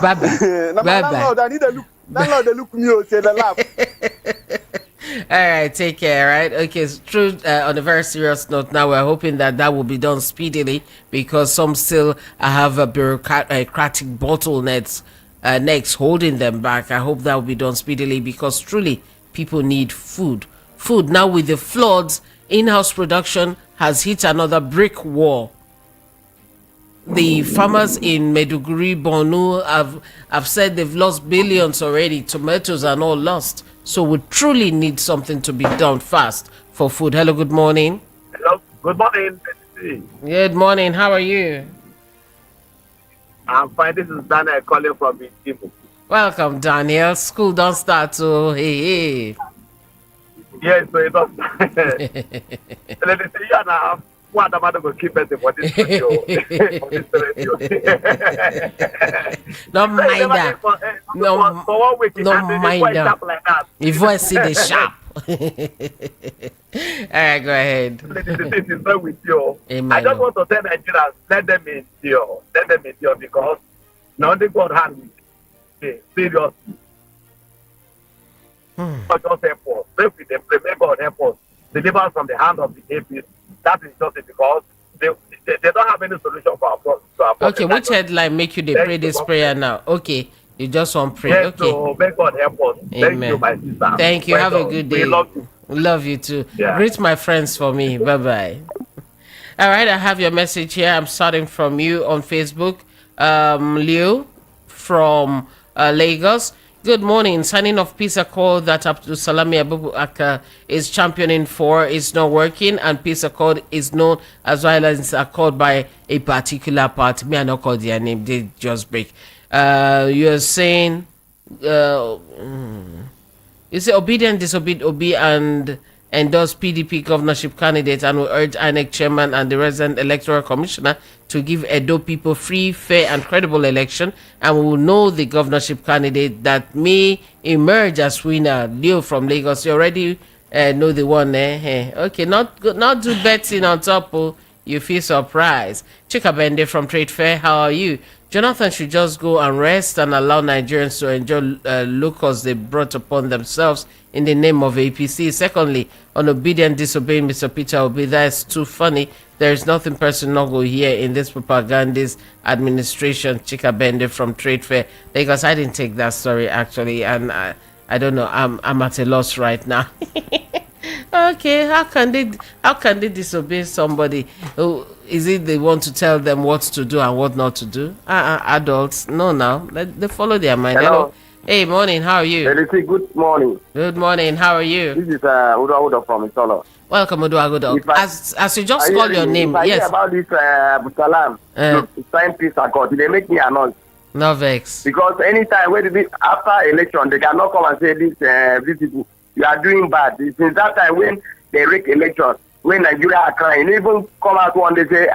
Bye. My landlord, I need a look. Landlord, they look me, say the laugh. All right, take care. Right, okay. It's true. On a very serious note, now we're hoping that will be done speedily because some still have a bureaucratic bottlenecks next holding them back. I hope that will be done speedily because truly people need food. Food now with the floods, in-house production has hit another brick wall. The farmers in Maiduguri, Borno have said they've lost billions already. Tomatoes are all lost. So we truly need something to be done fast for food. Hello, good morning. Hello, good morning. Good morning. How are you? I'm fine. This is Daniel calling from Tinubu. Welcome, Daniel. School don't start, so hey. Yes, so it does. Let me see you now. What am I going to keep it for this radio? Don't mind that. No mind that. Your voice see the sharp. All right, go ahead. This is not with you. Amen. I just want to tell Nigerians, let them endure because now they got hand with seriously. Not just help us. Pray with them. Pray God help us. Deliver us from the hand of the APC. That is just because they don't have any solution for our problem. Okay, which headline make you pray this prayer now? Okay, you just want pray. Yes, okay. So may God help us. Amen. Thank you, my sister. Thank you. Have a good day. We love you. Love you too. Yeah. Greet my friends for me. Bye-bye. All right, I have your message here. I'm starting from you on Facebook. Leo from Lagos. Good morning. Signing of peace accord that Abdul Salami Abubakar is championing for is not working, and peace accord is known as violence accord by a particular party. Me, I not call their name. They just break. You're saying, you say obedient, disobeyed, Obi, and endorse PDP governorship candidate, and will urge INEC chairman and the resident electoral commissioner to give Edo people free, fair, and credible election, and we will know the governorship candidate that may emerge as winner. Leo from Lagos, you already know the one. Okay, not do betting on top. You feel surprised. Chikabende from Trade Fair, how are you? Jonathan should just go and rest and allow Nigerians to enjoy locusts they brought upon themselves in the name of APC. Secondly, on obedient disobeying Mr. Peter Obi, that is too funny. There is nothing personal go here in this propagandist administration. Chikabende from Trade Fair, because I didn't take that story actually, and I don't know. I'm at a loss right now. Okay, how can they disobey somebody? Is it they want to tell them what to do and what not to do? Adults, no, now they follow their mind. Hello. Hey, morning. How are you? Good morning. Good morning. How are you? This is Udo from Isolo. Welcome, Udo. As you just call your name, I yes. Hear about this Salam sign peace accord. They make me annoyed. No vex. Because anytime after election, they cannot come and say these people, you are doing bad. Since that time when they rig elections, when Nigeria are crying, even come out one day say,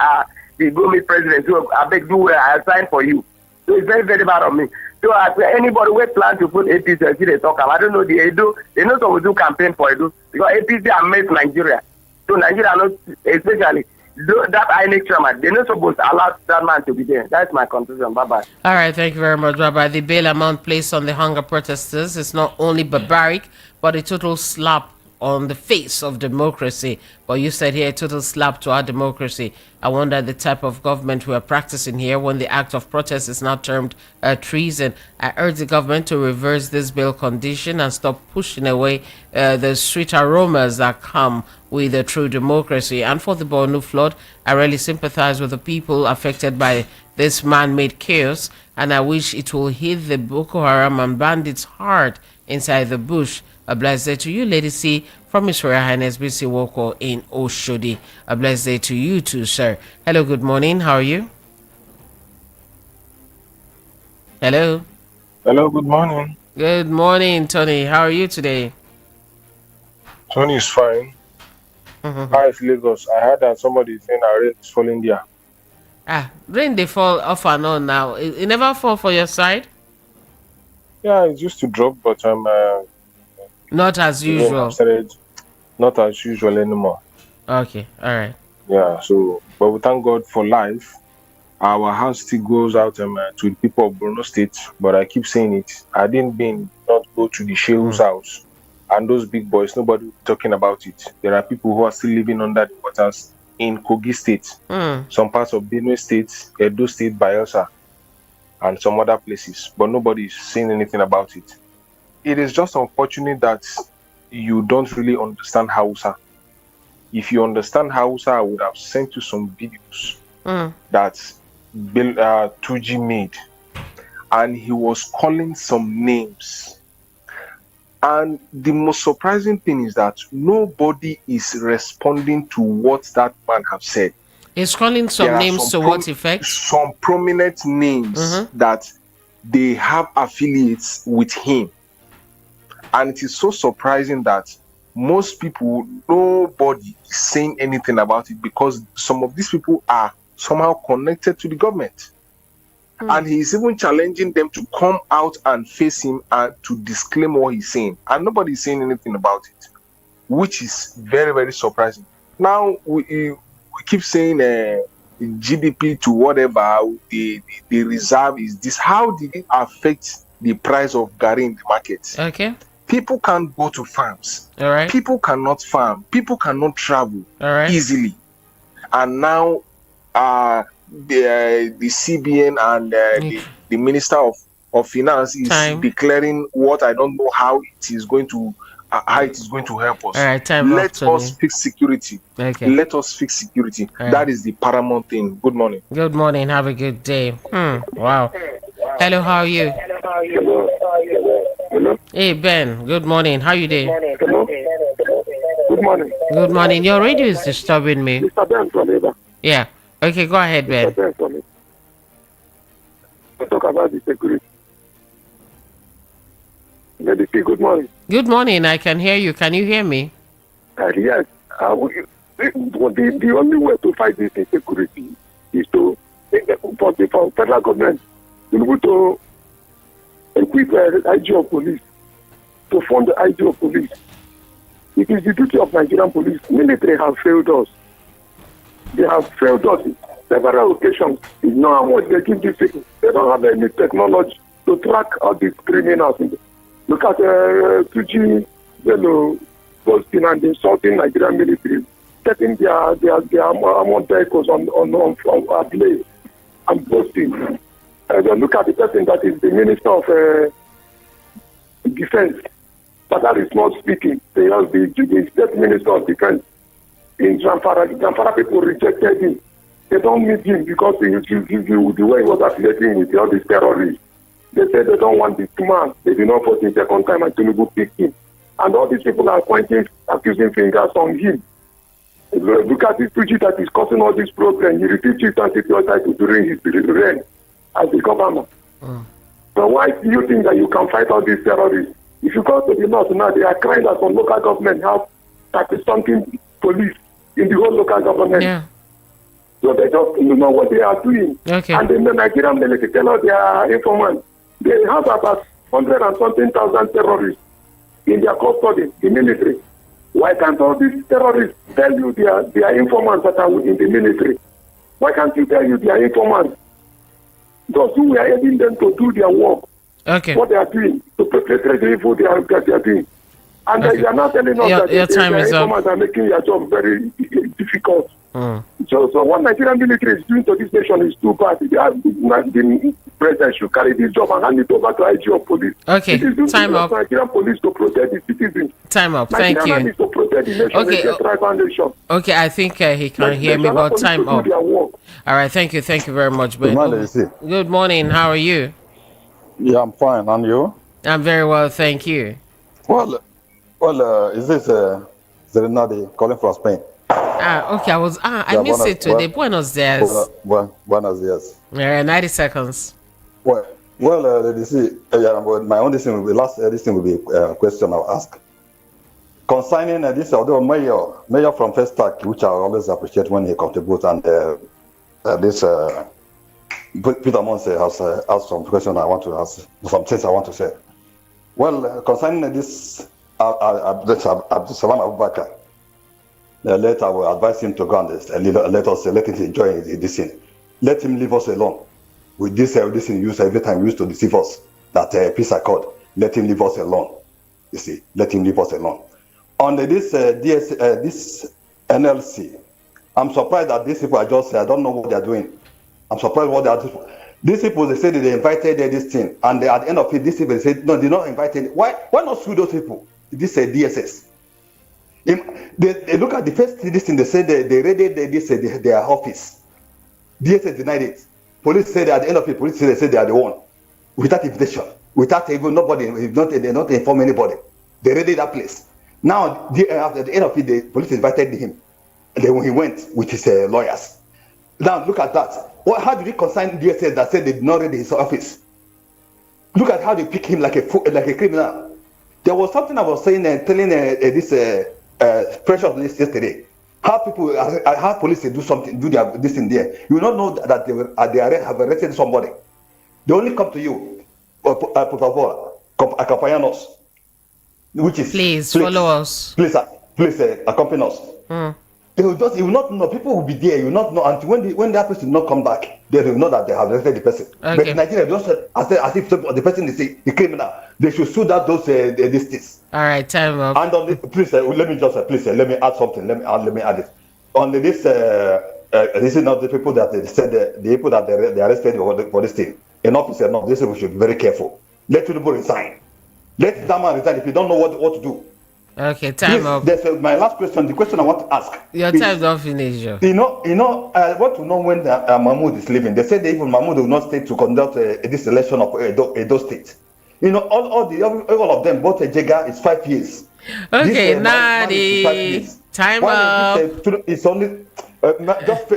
the go meet president, so I beg you, I sign for you. So it's very, very bad of me. So anybody who plan to put APC, they talk about, I don't know, they know some will do campaign for Edo, because APC are made Nigeria. So Nigeria, not, especially that INEC chairman, they're not supposed to allow that man to be there. That's my conclusion. Bye-bye. All right, thank you very much, Baba. The bail amount placed on the hunger protesters is not only barbaric, but a total slap on the face of democracy. But you said here, a total slap to our democracy. I wonder the type of government we are practicing here when the act of protest is now termed treason. I urge the government to reverse this bail condition and stop pushing away the sweet aromas that come with a true democracy. And for the Borno flood, I really sympathize with the people affected by this man-made chaos, and I wish it will hit the Boko Haram and bandits hard inside the bush. A blessed day to you, Lady C, from His Royal Highness B.C. Woko in Oshodi. A blessed day to you too, sir. Hello, good morning. How are you? Hello. Hello, good morning. Good morning, Tony. How are you today? Tony is fine. How is Lagos? I heard that somebody is saying our rain is falling there. Rain they fall off and on now. It never fall for your side? Yeah, it used to drop, but not as usual. Not as usual anymore. Okay, all right. Yeah, so, but we thank God for life. Our house still goes out to the people of Borno State, but I keep saying it. I didn't not go to the Sheikh's house and those big boys. Nobody talking about it. There are people who are still living under the waters in Kogi State, some parts of Benue State, Edo State, Bayelsa, and some other places, but nobody is saying anything about it. It is just unfortunate that you don't really understand Hausa. If you understand Hausa, I would have sent you some videos that Tuji made, and he was calling some names. And the most surprising thing is that nobody is responding to what that man have said. He's calling some names to what effect? Some prominent names that they have affiliates with him. And it is so surprising that most people, nobody is saying anything about it, because some of these people are somehow connected to the government. And he is even challenging them to come out and face him and to disclaim what he's saying. And nobody is saying anything about it, which is very, very surprising. Now, we keep saying GDP to whatever, the reserve is this. How did it affect the price of Gari in the market? Okay. People can't go to farms. All right. People cannot farm. People cannot travel easily. And now the CBN and the Minister of Finance is declaring what I don't know how it is going to help us. All right, Let us fix security. Okay. Let us fix security. Right. That is the paramount thing. Good morning. Good morning. Have a good day. Wow. Hello, how are you? Hello. Hey, Ben. Good morning. How you doing? Hello. Good morning. Good morning. Your radio is disturbing me. Mr. Ben from Eva. Yeah. Okay, go ahead, Ben. Mr. Ben from Eva. Let's talk about the security. Lady P, good morning. Good morning. I can hear you. Can you hear me? Yes. The only way to fight this insecurity is for the federal government to equip IG of police, to fund the IG of police. It is the duty of Nigerian police. Military have failed us. They have failed us in several occasions. You know how much they give these people. They don't have any technology to track all these criminals. Look at Tuji, posting and insulting Nigerian military, setting their armored vehicles on blaze and posting. Look at the person that is the Minister of Defense, but that is not speaking. They have the State Minister of Defense in Zamfara. The Zamfara people rejected him. They don't meet him because the way he was affiliating with all these terrorists. They said they don't want this man. They did not vote him second time and Tinubu picked him. And all these people are pointing, accusing fingers on him. Look at this Tuji that is causing all this problem. He refused chief and security title during his reign as the governor. So why do you think that you can fight all these terrorists? If you go to the north now, they are crying that some local government have 30-something police in the whole local government. Yeah. So they just know what they are doing. Okay. And then the Nigerian military tell us they are informants. They have about 100,000 terrorists in their custody, the military. Why can't all these terrorists tell you their informants that are in the military? Why can't you tell you their informants? Those who are aiding them to do their work. Okay. What they are doing, to perpetrate the evil they are doing. And you are not telling us that your time is up. informants are making your job very difficult. So what Nigerian military is doing to this nation is too bad. The president should carry this job and hand it over to IG of police. Okay, time up. Nigerian police to protect the citizens. Time up. Thank you. Nigerian is to protect the nation. Okay. Okay, I think he can hear me, but time up. All right, thank you very much. Good morning, Good morning. How are you? Yeah, I'm fine. And you? I'm very well, thank you. Well, is this Serenade calling from Spain? Okay, I missed it today. Buenos Dias. Buenos Dias. Yeah, 90 seconds. Well, you see, my own this thing will be this thing will be a question I'll ask. Concerning this, although mayor from First Stack, which I always appreciate when he contributes, and this Peter Monse has asked some questions I want to ask, some things I want to say. Well, concerning this, Abdulsalam Abubakar, later I will advise him to go and let him enjoy this thing. Let him leave us alone with this thing used every time used to deceive us, that peace accord. Let him leave us alone. You see, let him leave us alone. On this this NLC, I'm surprised that these people are just, I don't know what they're doing. I'm surprised what they are doing. These people, they say that they invited this thing, and at the end of it, these people say, no, they're not invited. Why not sue those people? This DSS. They look at the first this thing, they say they raided their office. DSS denied it. Police said at the end of it, police said they are the one. Without invitation, without even nobody, they not inform anybody. They raided that place. Now, at the end of it, the police invited him. And then when he went with his lawyers. Now, look at that. How did he consign DSS that said they did not raid his office? Look at how they pick him like a criminal. There was something I was saying, telling this precious list yesterday. How police do something, this in there. You will not know that they have arrested somebody. They only come to you, por favor, acompañanos. Which is please follow us. Please accompany us. You will not know. People will be there. You will not know until when that person not come back. They will know that they have arrested the person. Okay. But in Nigeria, just as if the person is a criminal, they should sue those things. All right, time up. And on this, please let me add something. Let me add it. On this, this is not the people that they said the people that they arrested for this thing. An officer, no, this we should be very careful. Let Tinubu resign. Let that man resign if you don't know what to do. Okay, time up. That's my last question. The question I want to ask. Your time don't finish. You know. I want to know when Mahmoud is leaving. They said that even Mahmoud will not stay to conduct this election of Edo State. You know, all of them, both Jega is 5 years. Okay, Nadi. Time up. It's only just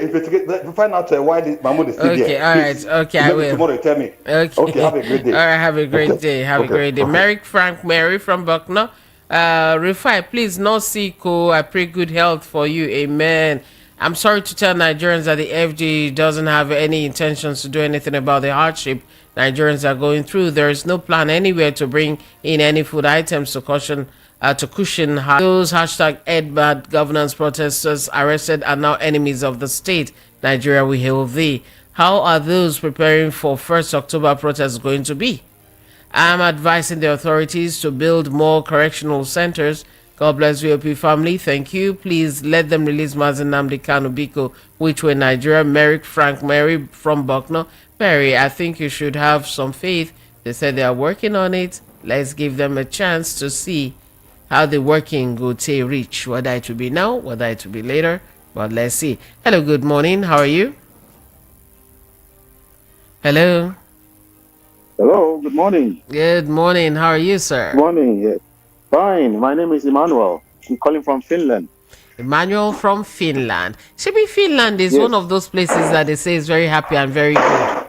find out why Mahmoud is still there. Okay, all right. Okay, I will. Tomorrow, tell me. Okay, have a great day. All right, have a great day. Have a great day. Merrick Frank Mary from Buckner. Rufai, please, no sicko. I pray good health for you. Amen. I'm sorry to tell Nigerians that the FD doesn't have any intentions to do anything about the hardship Nigerians are going through. There is no plan anywhere to bring in any food items to cushion those hashtag EdBad governance protesters arrested are now enemies of the state. Nigeria will hail thee. How are those preparing for 1st October protests going to be? I'm advising the authorities to build more correctional centers. God bless VOP family. Thank you. Please let them release Mazen Nnamdi Kanu Biko, which were Nigeria. Merrick Frank Mary from Buckner. Perry, I think you should have some faith. They said they are working on it. Let's give them a chance to see how the working go to reach. Whether it will be now, whether it will be later. But let's see. Hello, good morning. How are you? Hello. Hello, good morning. Good morning. How are you, sir? Good morning. Yes. Fine. My name is Emmanuel. I'm calling from Finland. Emmanuel from Finland. Maybe Finland is one of those places that they say is very happy and very good.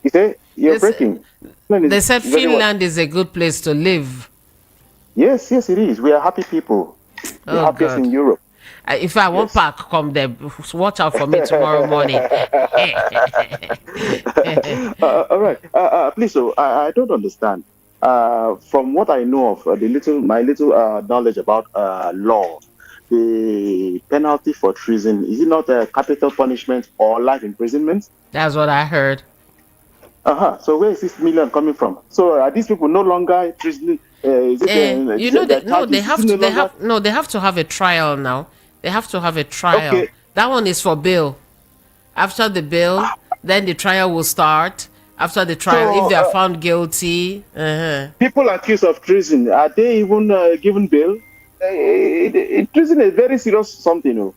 You say you're breaking. They said Finland is a good place to live. Yes, it is. We are happy people. We're happiest in Europe. If I want park, come there. Watch out for me tomorrow morning. All right. Please, so I don't understand. from what I know of my little knowledge about law, the penalty for treason, is it not a capital punishment or life imprisonment? That's what I heard. So where is 6 million coming from? So are these people no longer treason? Is it you know that they have to have a trial now. They have to have a trial. Okay. That one is for bail. After the bail, then the trial will start. After the trial, So, if they are found guilty, people accused of treason, are they even given bail? Treason is very serious something. No?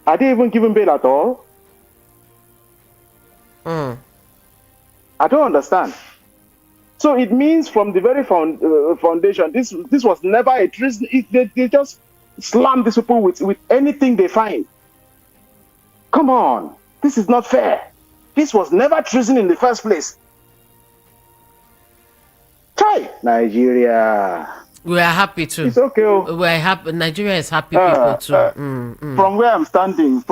Are they even given bail at all? I don't understand. So it means from the very foundation, this was never a treason. They just slam these people with anything they find. Come on, this is not fair. This was never treason in the first place. Try Nigeria. We are happy too. It's okay. We are happy. Nigeria is happy people too. From where I'm standing,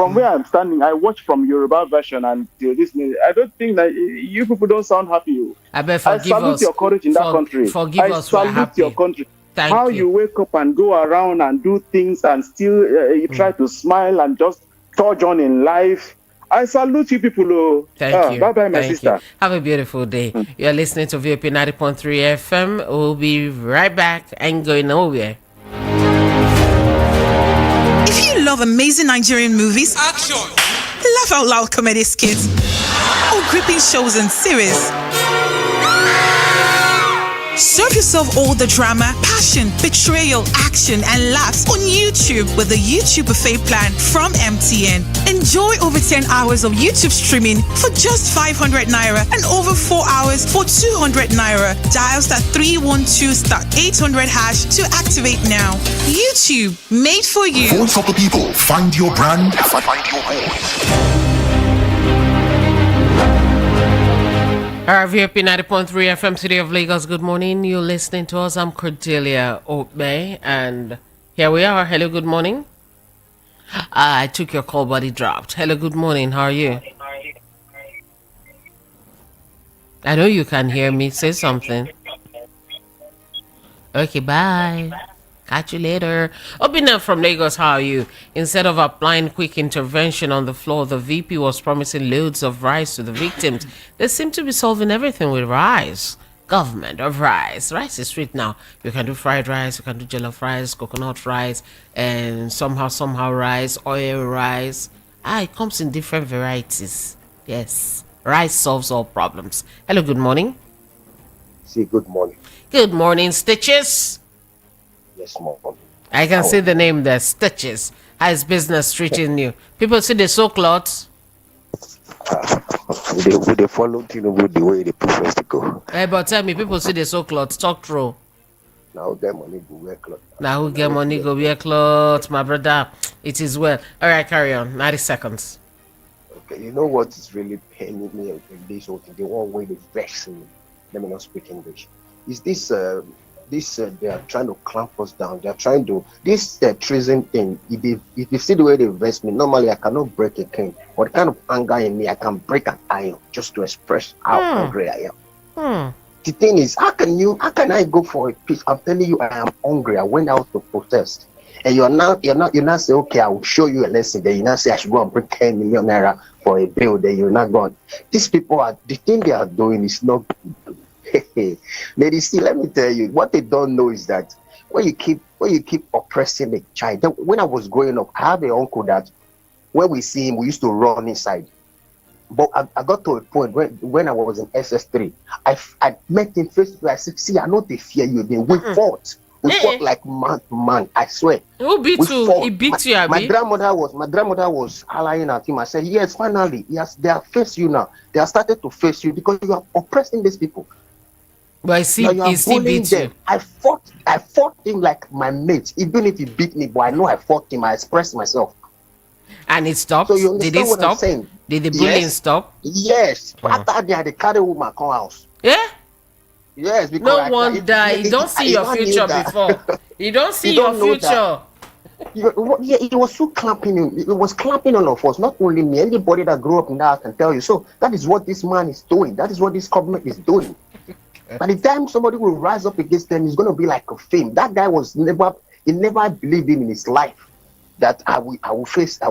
I watch from Yoruba version and this. I don't think that you people don't sound happy. I bet forgive I salute us. your courage in that country. Forgive us. I salute your country. Thank you wake up and go around and do things and still you try to smile and just trudge on in life. I salute you people. Thank you. Bye-bye, my sister. Have a beautiful day. You're listening to VOP 90.3 FM. We'll be right back. Ain't going nowhere. If you love amazing Nigerian movies, action, laugh out loud comedy skits, or gripping shows and series, serve yourself all the drama, passion, betrayal, action, and laughs on YouTube with the YouTube buffet plan from MTN. Enjoy over 10 hours of YouTube streaming for just 500 naira and over 4 hours for 200 naira. Dial *312*800# to activate now. YouTube, made for you. Voice of the people. Find your brand. Find your voice. RVP 90.3 FM, City of Lagos. Good morning. You're listening to us. I'm Cordelia Obe, and here we are. Hello, good morning. I took your call, but it dropped. Hello, good morning. How are you? I know you can hear me. Say something. Okay, bye. Catch you later. Obina from Lagos, how are you? Instead of applying quick intervention on the floor, the VP was promising loads of rice to the victims. They seem to be solving everything with rice. Government of rice. Rice is sweet now. You can do fried rice, you can do jollof rice, coconut rice, and somehow rice, oil rice. It comes in different varieties. Yes. Rice solves all problems. Hello, good morning. Say good morning. Good morning, Stitches. Yes, mom. I can see the name there, Stitches. How is business treating you? People see the sew clothes. They follow Tinubu the way they prefer to go. Hey, but tell me, people see the sew clothes. Talk through. Now who get money go wear clothes. Now who get money go wear clothes, my brother. It is well. All right, carry on. 90 seconds. Okay, you know what is really paining me in this whole thing? The one way they vex me. Let me not speak English. Is this they are trying to clamp us down. They are trying to this treason thing. If you see the way they vex me, normally I cannot break a cane. But the kind of anger in me, I can break an iron just to express how angry I am. The thing is, how can I go for a peace? I'm telling you, I am hungry. I went out to protest, and you're not say, okay, I will show you a lesson. Then you now say I should go and bring 10 million naira for a bill. Then you're not going. These people the thing they are doing is not. Ladies, see, let me tell you, what they don't know is that when you keep oppressing a child. When I was growing up, I have an uncle that when we see him, we used to run inside. But I got to a point when I was in SS3, I met him face to face. I said, see, I know they fear you. Then we fought. We fought like man to man. I swear. Who beat you? He beat you, Abi? My grandmother was hollering at him. I said, yes, finally, yes, they have faced you now. They have started to face you because you are oppressing these people. But he still beat you. I fought him like my mate. Even if he beat me, but I know I fought him. I expressed myself. And it stopped? So you Did it what stop? I'm saying? Did the bullying stop? Yes. After that, they carry woman come house. Yeah? Yes, because no wonder you don't see your future before. You don't see your future. Yeah, it was so clamping. It was clamping on all of us, not only me. Anybody that grew up in that can tell you. So that is what this man is doing. That is what this government is doing. By the time somebody will rise up against them, it's going to be like a fame. That guy he never believed in his life that I will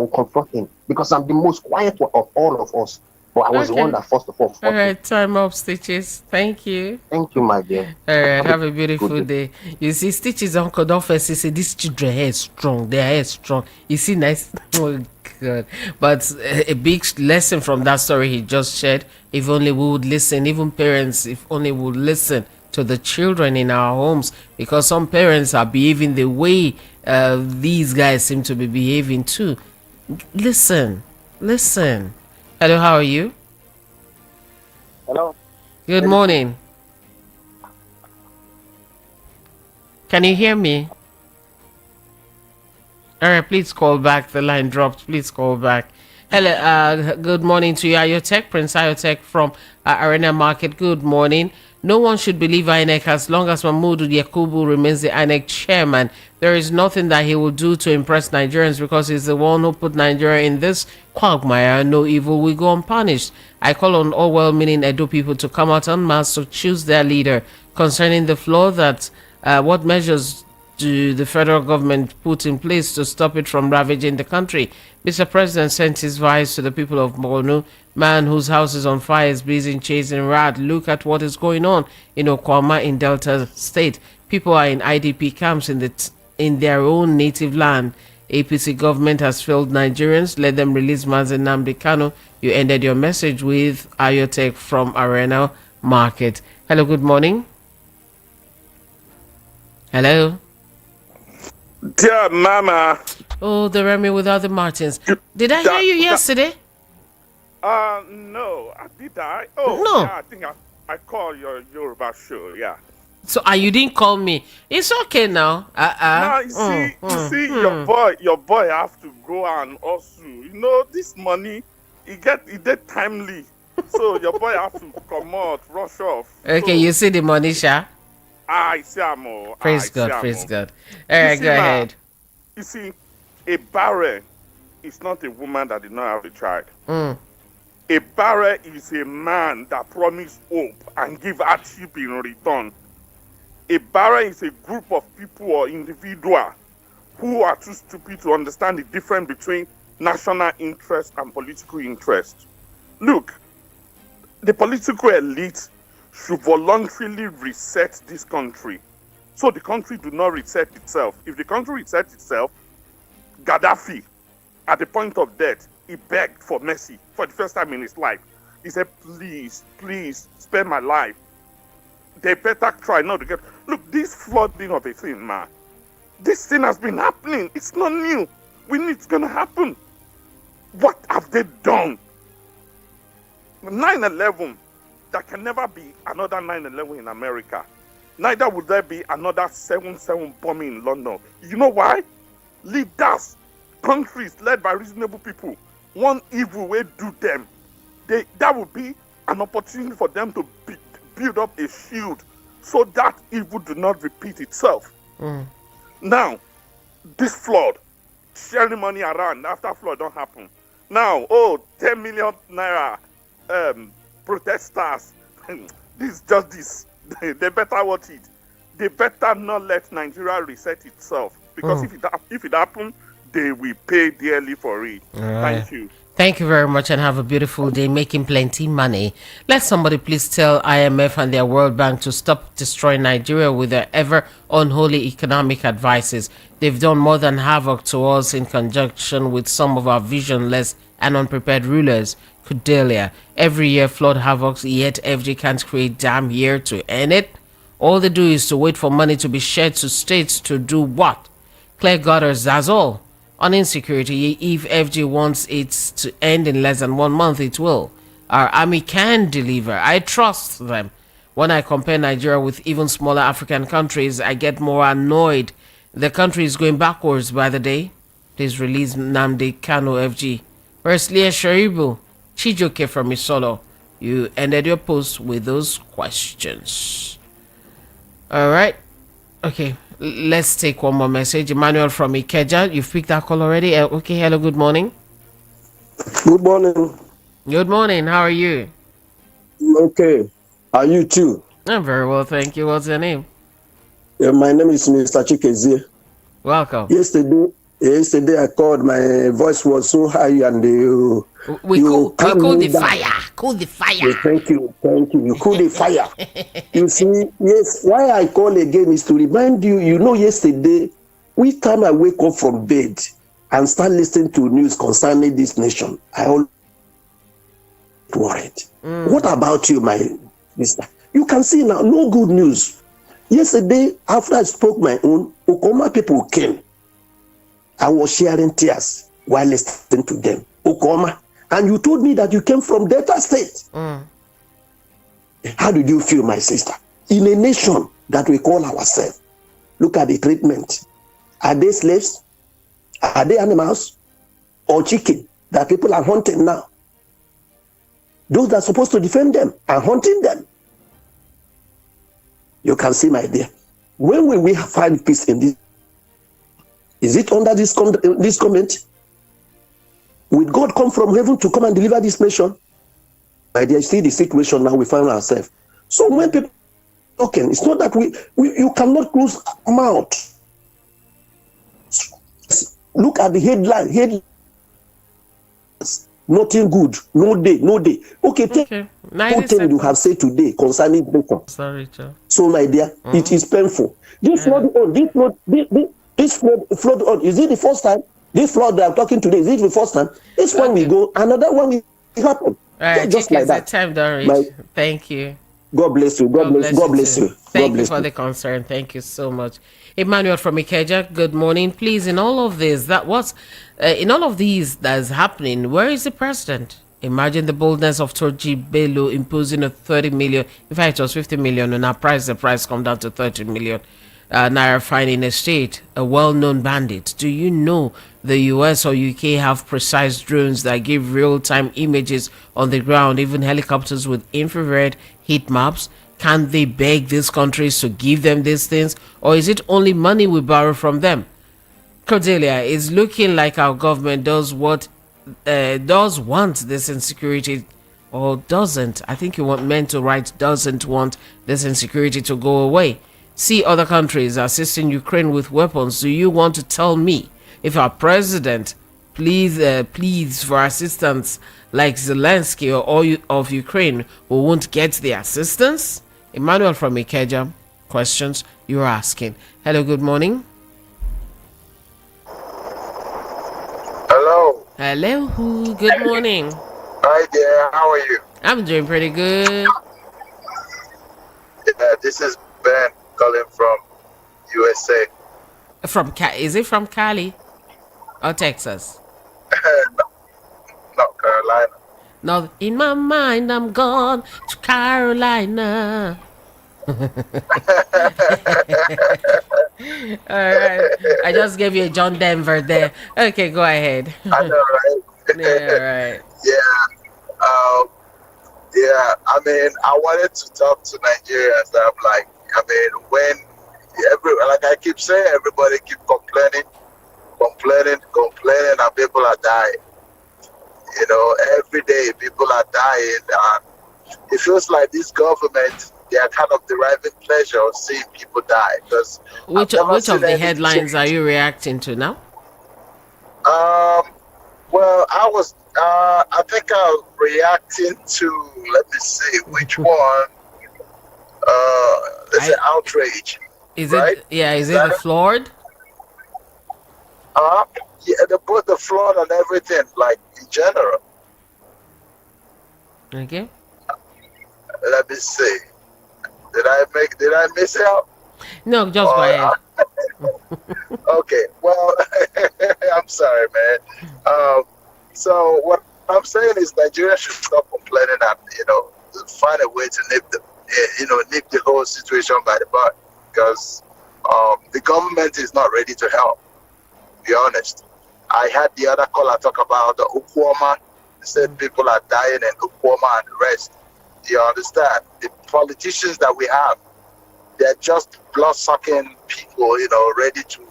confront him because I'm the most quiet one of all of us. But I was the one that first of all fought All him. right, time up, Stitches. Thank you. Thank you, my dear. All right, have a beautiful day. You see, Stitches uncle don't first say these children hair is strong. Their hair is strong. You see, nice. Oh God! But a big lesson from that story he just shared. If only we would listen, even parents, if only we would listen to the children in our homes, because some parents are behaving the way these guys seem to be behaving too. Listen. Hello, how are you? Hello. Good morning. Can you hear me? All right, please call back. The line dropped. Please call back. Hello, good morning to you. Ayotech, Prince Ayotech from Arena Market. Good morning. No one should believe INEC as long as Mahmoud Yakubu remains the INEC chairman. There is nothing that he will do to impress Nigerians because he's the one who put Nigeria in this quagmire. No evil will go unpunished. I call on all well-meaning Edo people to come out en masse to choose their leader. Concerning the flaw that what measures do the federal government put in place to stop it from ravaging the country? Mr. President sent his advice to the people of Borno. Man whose house is on fire is busy chasing rat. Look at what is going on in Okwama in Delta State. People are in IDP camps in their own native land. APC government has failed Nigerians. Let them release Mazen Nnamdi Kanu. You ended your message with Ayotech from Arena Market. Hello, good morning. Hello. Dear Mama. Oh, the Remy without the Martins. Did I hear you yesterday? No. Did I? Oh, no. Yeah, I think I called your Yoruba show, yeah. So, you didn't call me. It's okay now. Now, you see, your boy have to go and also, this money, it timely. So, your boy have to come out, rush off. Okay, you see the money, Sha? I see more. Praise God. All right, go ahead. You see, a barren is not a woman that did not have a child. A barren is a man that promised hope and give hardship in return. A barren is a group of people or individual who are too stupid to understand the difference between national interest and political interest. Look, the political elite should voluntarily reset this country so the country do not reset itself. If the country resets itself, Gaddafi, at the point of death, he begged for mercy for the first time in his life. He said, please, spare my life. They better try not to get... Look, this flooding of a thing, man, this thing has been happening. It's not new. We know it's going to happen. What have they done? 9/11, there can never be another 9/11 in America. Neither would there be another 7/7 bombing in London. You know why? Leaders, countries led by reasonable people, one evil way do them. That would be an opportunity for them to build up a shield so that evil do not repeat itself. Now, this flood, sharing money around after flood don't happen. Now, 10 million naira protesters. This is just this. They better watch it. They better not let Nigeria reset itself. Because if it happens, they will pay dearly for it. Thank you. Thank you very much and have a beautiful day making plenty money. Let somebody please tell IMF and their World Bank to stop destroying Nigeria with their ever unholy economic advices. They've done more than havoc to us in conjunction with some of our visionless and unprepared rulers. Cordelia, every year flood havoc, yet FG can't create damn year to end it. All they do is to wait for money to be shared to states to do what? Clear gutters, that's all. On insecurity, if FG wants it to end in less than 1 month, it will. Our army can deliver. I trust them. When I compare Nigeria with even smaller African countries, I get more annoyed. The country is going backwards by the day. Please release Nnamdi Kanu FG. Where's Leah Sharibu? Chijoke from Isolo. You ended your post with those questions. All right. Okay. Let's take one more message. Emmanuel from Ikeja. You've picked that call already. Okay. Hello. Good morning. Good morning. Good morning. How are you? Okay. Are you too? I'm very well, thank you. What's your name? My name is Mr. Chikezie. Welcome. Yesterday I called. My voice was so high, and we cool the fire. Cool the fire. Yeah, thank you. You cool the fire. You see, yes. Why I call again is to remind you. You know, yesterday, each time I wake up from bed and start listening to news concerning this nation, I always worried. What about you, my sister? You can see now, no good news. Yesterday, after I spoke my own, Okoma people came. I was sharing tears while listening to them. Okoma. And you told me that you came from Delta State. How did you feel, my sister? In a nation that we call ourselves, look at the treatment. Are they slaves? Are they animals? Or chicken that people are hunting now? Those that are supposed to defend them are hunting them. You can see, my dear, when will we find peace in this? Is it under this comment? Will God come from heaven to come and deliver this nation? My dear, see the situation now we find ourselves. So when people are talking, it's not that you cannot close mouth. Look at the headline. Nothing good. No day. Okay, take what thing you have said today concerning bacon. Sorry, Joe. So, my dear, it is painful. This flood, is it the first time? This flood that I'm talking today, is it the first time? This one will go, another one will happen. Right, just like that. Time don't reach. Thank you. God bless you. God bless you. Thank you for the concern. Thank you so much. Emmanuel from Ikeja, good morning. Please, in all of these that is happening, where is the president? Imagine the boldness of Toji Bello imposing a 30 million. In fact, it was 50 million, and the price come down to 30 million. Naira fine in a state, a well-known bandit. Do you know the US or UK have precise drones that give real-time images on the ground, even helicopters with infrared heat maps? Can they beg these countries to give them these things, or is it only money we borrow from them? Cordelia, it's looking like our government does want this insecurity, or doesn't. I think you meant to write doesn't want this insecurity to go away. See other countries assisting Ukraine with weapons. Do you want to tell me if our president pleads for assistance like Zelensky or all of Ukraine, we won't get the assistance? Emmanuel from Ikeja, questions you're asking. Hello, good morning. Hello, good morning. Hi there, how are you? I'm doing pretty good. Yeah, this is Ben calling from USA. Is it from Cali or Texas? No, Carolina. No, in my mind, I'm gone to Carolina. All right. I just gave you a John Denver there. Okay, go ahead. I know, right? Yeah, right. Yeah. I mean, I wanted to talk to Nigerians. When like I keep saying, everybody keep complaining, and people are dying. You know, every day people are dying, and it feels like this government, they are kind of deriving pleasure of seeing people die. Because which of the headlines are you reacting to now? Well, I think I'm reacting to, let me see, which one? There's an outrage. Is right? Is it the floored? Yeah, they put the flood and everything, like in general. Okay. Let me see. Did I miss out? No, just go ahead. Okay. Well, I'm sorry, man. So what I'm saying is Nigeria should stop complaining and find a way to nip the whole situation by the butt, because the government is not ready to help. To be honest. I had the other caller talk about the Ukwama. He said people are dying in Ukwama and the rest. You understand? The politicians that we have, they're just blood-sucking people, ready to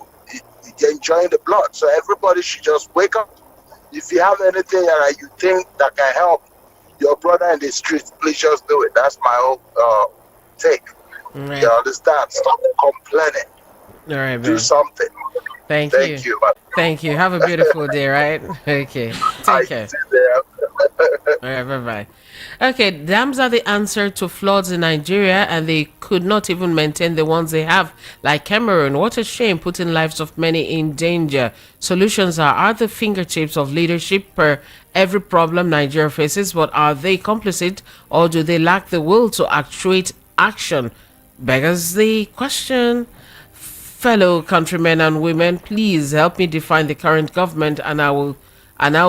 enjoy the blood. So everybody should just wake up. If you have anything that you think that can help your brother in the streets, please just do it. That's my whole take. Right. You understand? Stop complaining. All right, Do man. something. Thank you. Man. Thank you. Have a beautiful day, right? Okay. Take care. All right, bye-bye. Okay, dams are the answer to floods in Nigeria, and they could not even maintain the ones they have, like Cameroon. What a shame, putting lives of many in danger. Solutions are at the fingertips of leadership per every problem Nigeria faces, but are they complicit, or do they lack the will to actuate action? Beggars the question. Fellow countrymen and women, please help me define the current government, and I will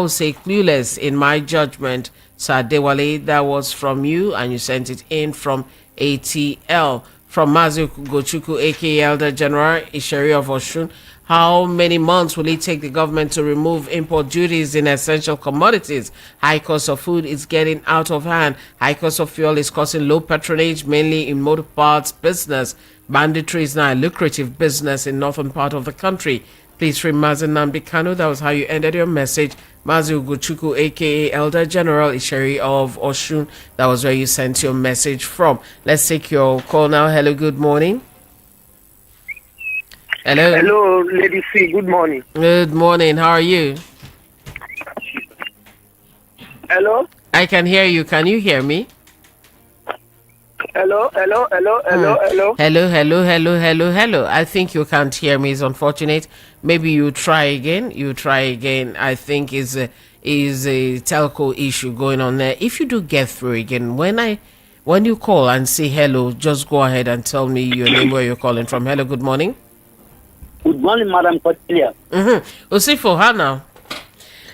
say clueless in my judgment. Sir Dewale, that was from you, and you sent it in from ATL. From Mazu Gochuku, aka Elder General Isheri of Oshun. How many months will it take the government to remove import duties in essential commodities? High cost of food is getting out of hand. High cost of fuel is causing low patronage, mainly in motor parts business. Banditry is now a lucrative business in northern part of the country. Please free Mazen Namdi Kanu. That was how you ended your message. Mazu Ugochukwu, aka Elder General Isheri of Oshun. That was where you sent your message from. Let's take your call now. Hello, good morning. Hello. Hello, Lady C. Good morning. Good morning. How are you? Hello. I can hear you. Can you hear me? Hello. Hello. I think you can't hear me. It's unfortunate. Maybe you try again. I think is a telco issue going on there. If you do get through again, when you call and say hello, just go ahead and tell me your name, where you're calling from. Hello, good morning. Good morning, Madam Cordelia. Osifo, how now?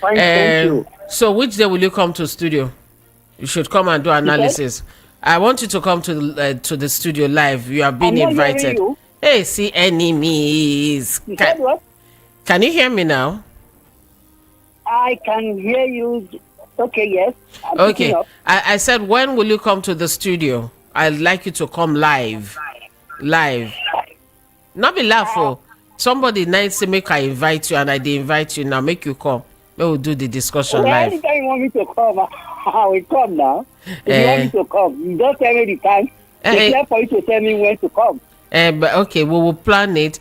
Fine, thank you. So which day will you come to studio? You should come and do analysis. I want you to come to the studio live. You are being invited. You. Hey, see enemies. Can you hear me now? I can hear you. Okay, yes. Okay. I said, when will you come to the studio? I'd like you to come live. Not be laughing. Somebody nice to make I invite you, and I did invite you now. Make you come. We'll do the discussion live. Anytime you want me to come, I will come now. If you want me to come, you don't tell me the time. It's clear for you to tell me when to come. But okay, we will plan it.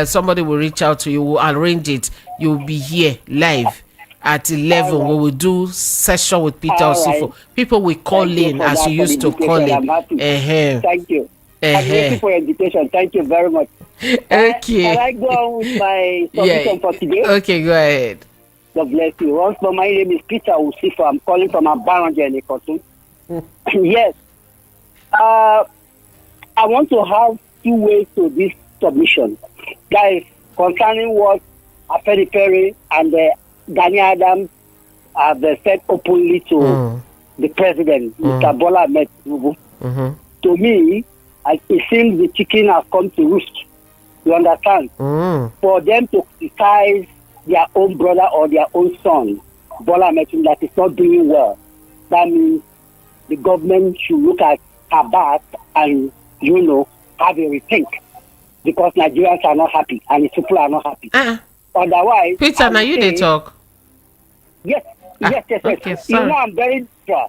Somebody will reach out to you. We'll arrange it. You'll be here live at 11. Right. We will do session with Peter Osifo. Right. People will call in as you used to call in. Thank you. I'm waiting for your invitation. Thank you very much. Okay. Can I go on with my submission for today? Okay, go ahead. God bless you. Once more, my name is Peter Osifo. I'm calling from Abaranja in Ikotu. Yes. I want to have two ways to this submission. That is concerning what Afenifere and Gani Adams have said openly to the president, Mr. Bola Ahmed Tinubu. To me, it seems the chicken has come to roost. You understand? For them to criticize their own brother or their own son, Bola Ahmed Tinubu, that is not doing well. That means the government should look at her back and, have a rethink. Because Nigerians are not happy and the people are not happy. Otherwise, Peter, now you did talk. Yes. Okay, I'm very sure.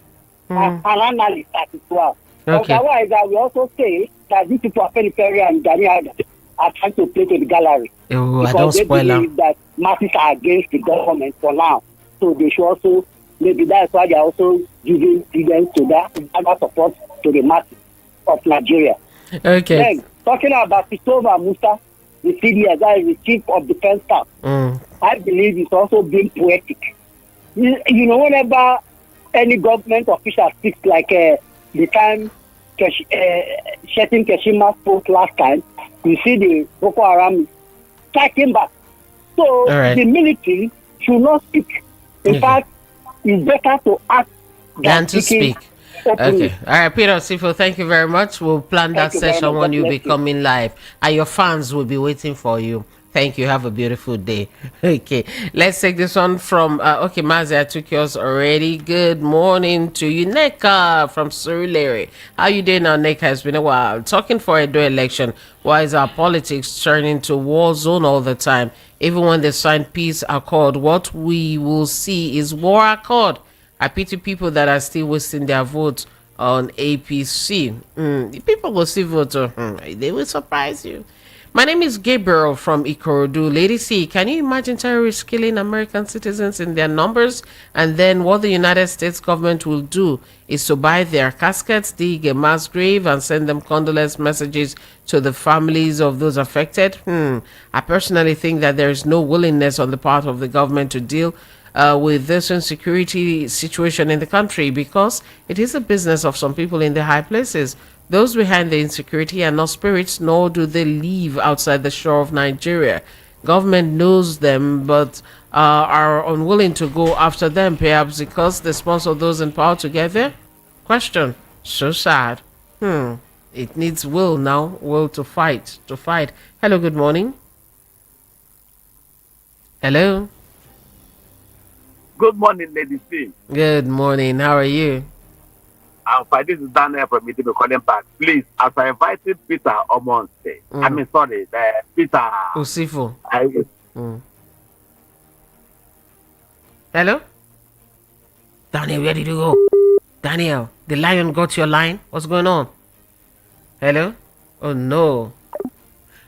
An analyst as well. Okay. Otherwise, I will also say that these people are Afenifere and Gani Adams are trying to play to the gallery. Because they believe that masses are against the government for now. So they should also, maybe that's why they are also giving credence to that support to the masses of Nigeria. Okay. Then, talking about Christopher Musa, the CDS, that is the Chief of Defense Staff, I believe it's also being poetic. Whenever any government official speaks, like the time Shetin Keshima spoke last time, you see the Boko Haram striking back. So the military should not speak. In fact, it's better to act than to speak. Openly. Okay. All right, Peter Osifo, thank you very much. We'll plan that session when you'll be coming live. And your fans will be waiting for you. Thank you. Have a beautiful day. Okay. Let's take this one from, Mazi, I took yours already. Good morning to you, Neka from Surulere. How you doing now, Neka? It's been a while. Talking for a election. Why is our politics turning to war zone all the time? Even when they sign peace accord, what we will see is war accord. I pity people that are still wasting their votes on APC. The people will still vote. They will surprise you. My name is Gabriel from Ikorodu. Lady C, can you imagine terrorists killing American citizens in their numbers? And then what the United States government will do is to buy their caskets, dig a mass grave, and send them condolence messages to the families of those affected. I personally think that there is no willingness on the part of the government to deal with this insecurity situation in the country, because it is a business of some people in the high places. Those behind the insecurity are not spirits, nor do they live outside the shore of Nigeria. Government knows them, but are unwilling to go after them, perhaps because they sponsor those in power together. Question. So sad. It needs will now, will to fight, Hello, good morning. Hello. Good morning, Lady C. Good morning. How are you? I'm fine. This is Daniel from Meeting calling back. Please, as I invited Peter Omonse, Peter Usifo. Hello? Daniel, where did you go? Daniel, the lion got your line? What's going on? Hello? Oh no.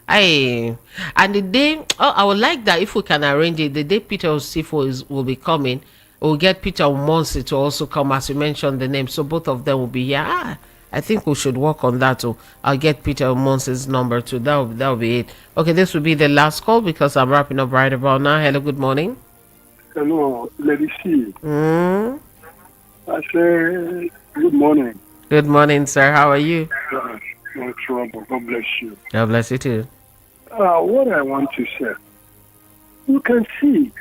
And the day, I would like that if we can arrange it, the day Peter Usifo will be coming, we'll get Peter Omonse to also come, as you mentioned the name, so both of them will be here. I think we should work on that too. I'll get Peter Omonse's number too. That'll be it. Okay, this will be the last call because I'm wrapping up right about now. Hello, good morning. Hello, Lady C. I say good morning. Good morning, sir. How are you? No trouble. God bless you. God bless you too. What I want to say, you can see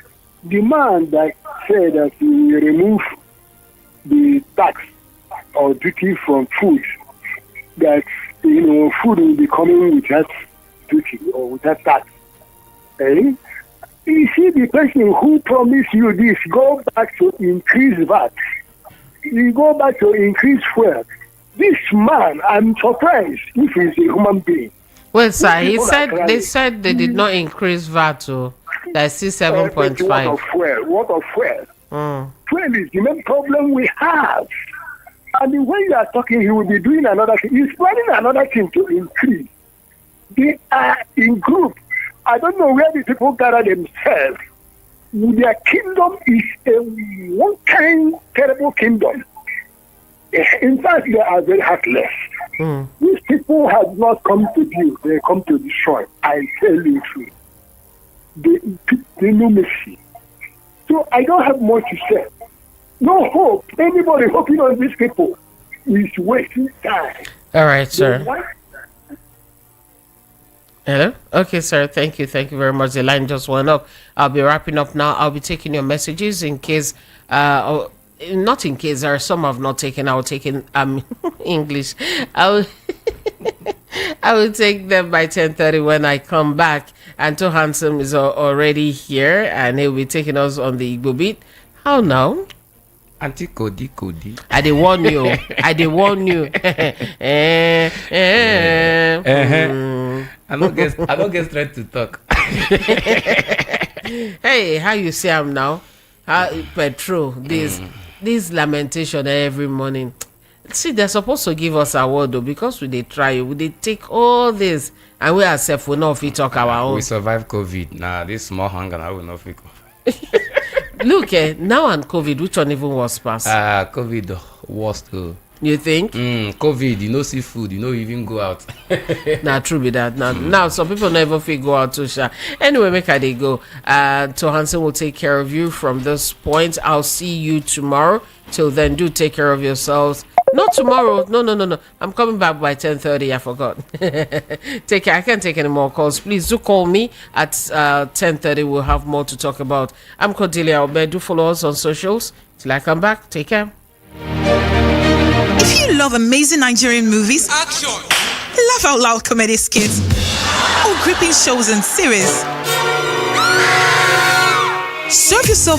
the man that said that he will remove the tax or duty from food, that food will be coming without duty or without tax. You see, the person who promised you this go back to increase VAT. You go back to increase fuel. This man, I'm surprised if he's a human being. Well, sir, they said they did not increase VAT to that's 7.5. What of fuel? Fuel is the main problem we have. And the way you are talking, he will be doing another thing. He's planning another thing to increase. They are in group. I don't know where the people gather themselves. Their kingdom is a one-kind terrible kingdom. In fact, they are very heartless. These people have not come to build, they come to destroy. I tell you truth. They know mercy. So I don't have much to say. No hope. Anybody hoping on these people is wasting time. All right, sir. Hello? Okay, sir. Thank you. Thank you very much. The line just went up. I'll be wrapping up now. I'll be taking your messages in case, not in case, there are some I've not taken. I'll take in English. I will take them by 10:30 when I come back. Anto Handsome is already here and he'll be taking us on the Igbo beat. How now? Auntie Cody. I did warn you. I don't get straight to talk. Hey, how you say I'm now? Petrol, this lamentation every morning. See, they're supposed to give us award though, because we they try, we they take all this, and we ourselves will not fit talk our own. We survive COVID. Nah, this small hunger I will not fit. Look, now and COVID, which one even was past? COVID worst too. You think? COVID, you know, see food, you know, even go out. Nah, true be that. Now some people never fit go out to share. Anyway, make how they go. To Hansen will take care of you from this point. I'll see you tomorrow. Till then, do take care of yourselves. Not tomorrow. No. I'm coming back by 10:30. I forgot. Take care. I can't take any more calls. Please do call me at 10:30. We'll have more to talk about. I'm Cordelia Obed. Do follow us on socials. Till I come back. Take care. If you love amazing Nigerian movies, action, laugh out loud comedy skits, or gripping shows and series, serve yourself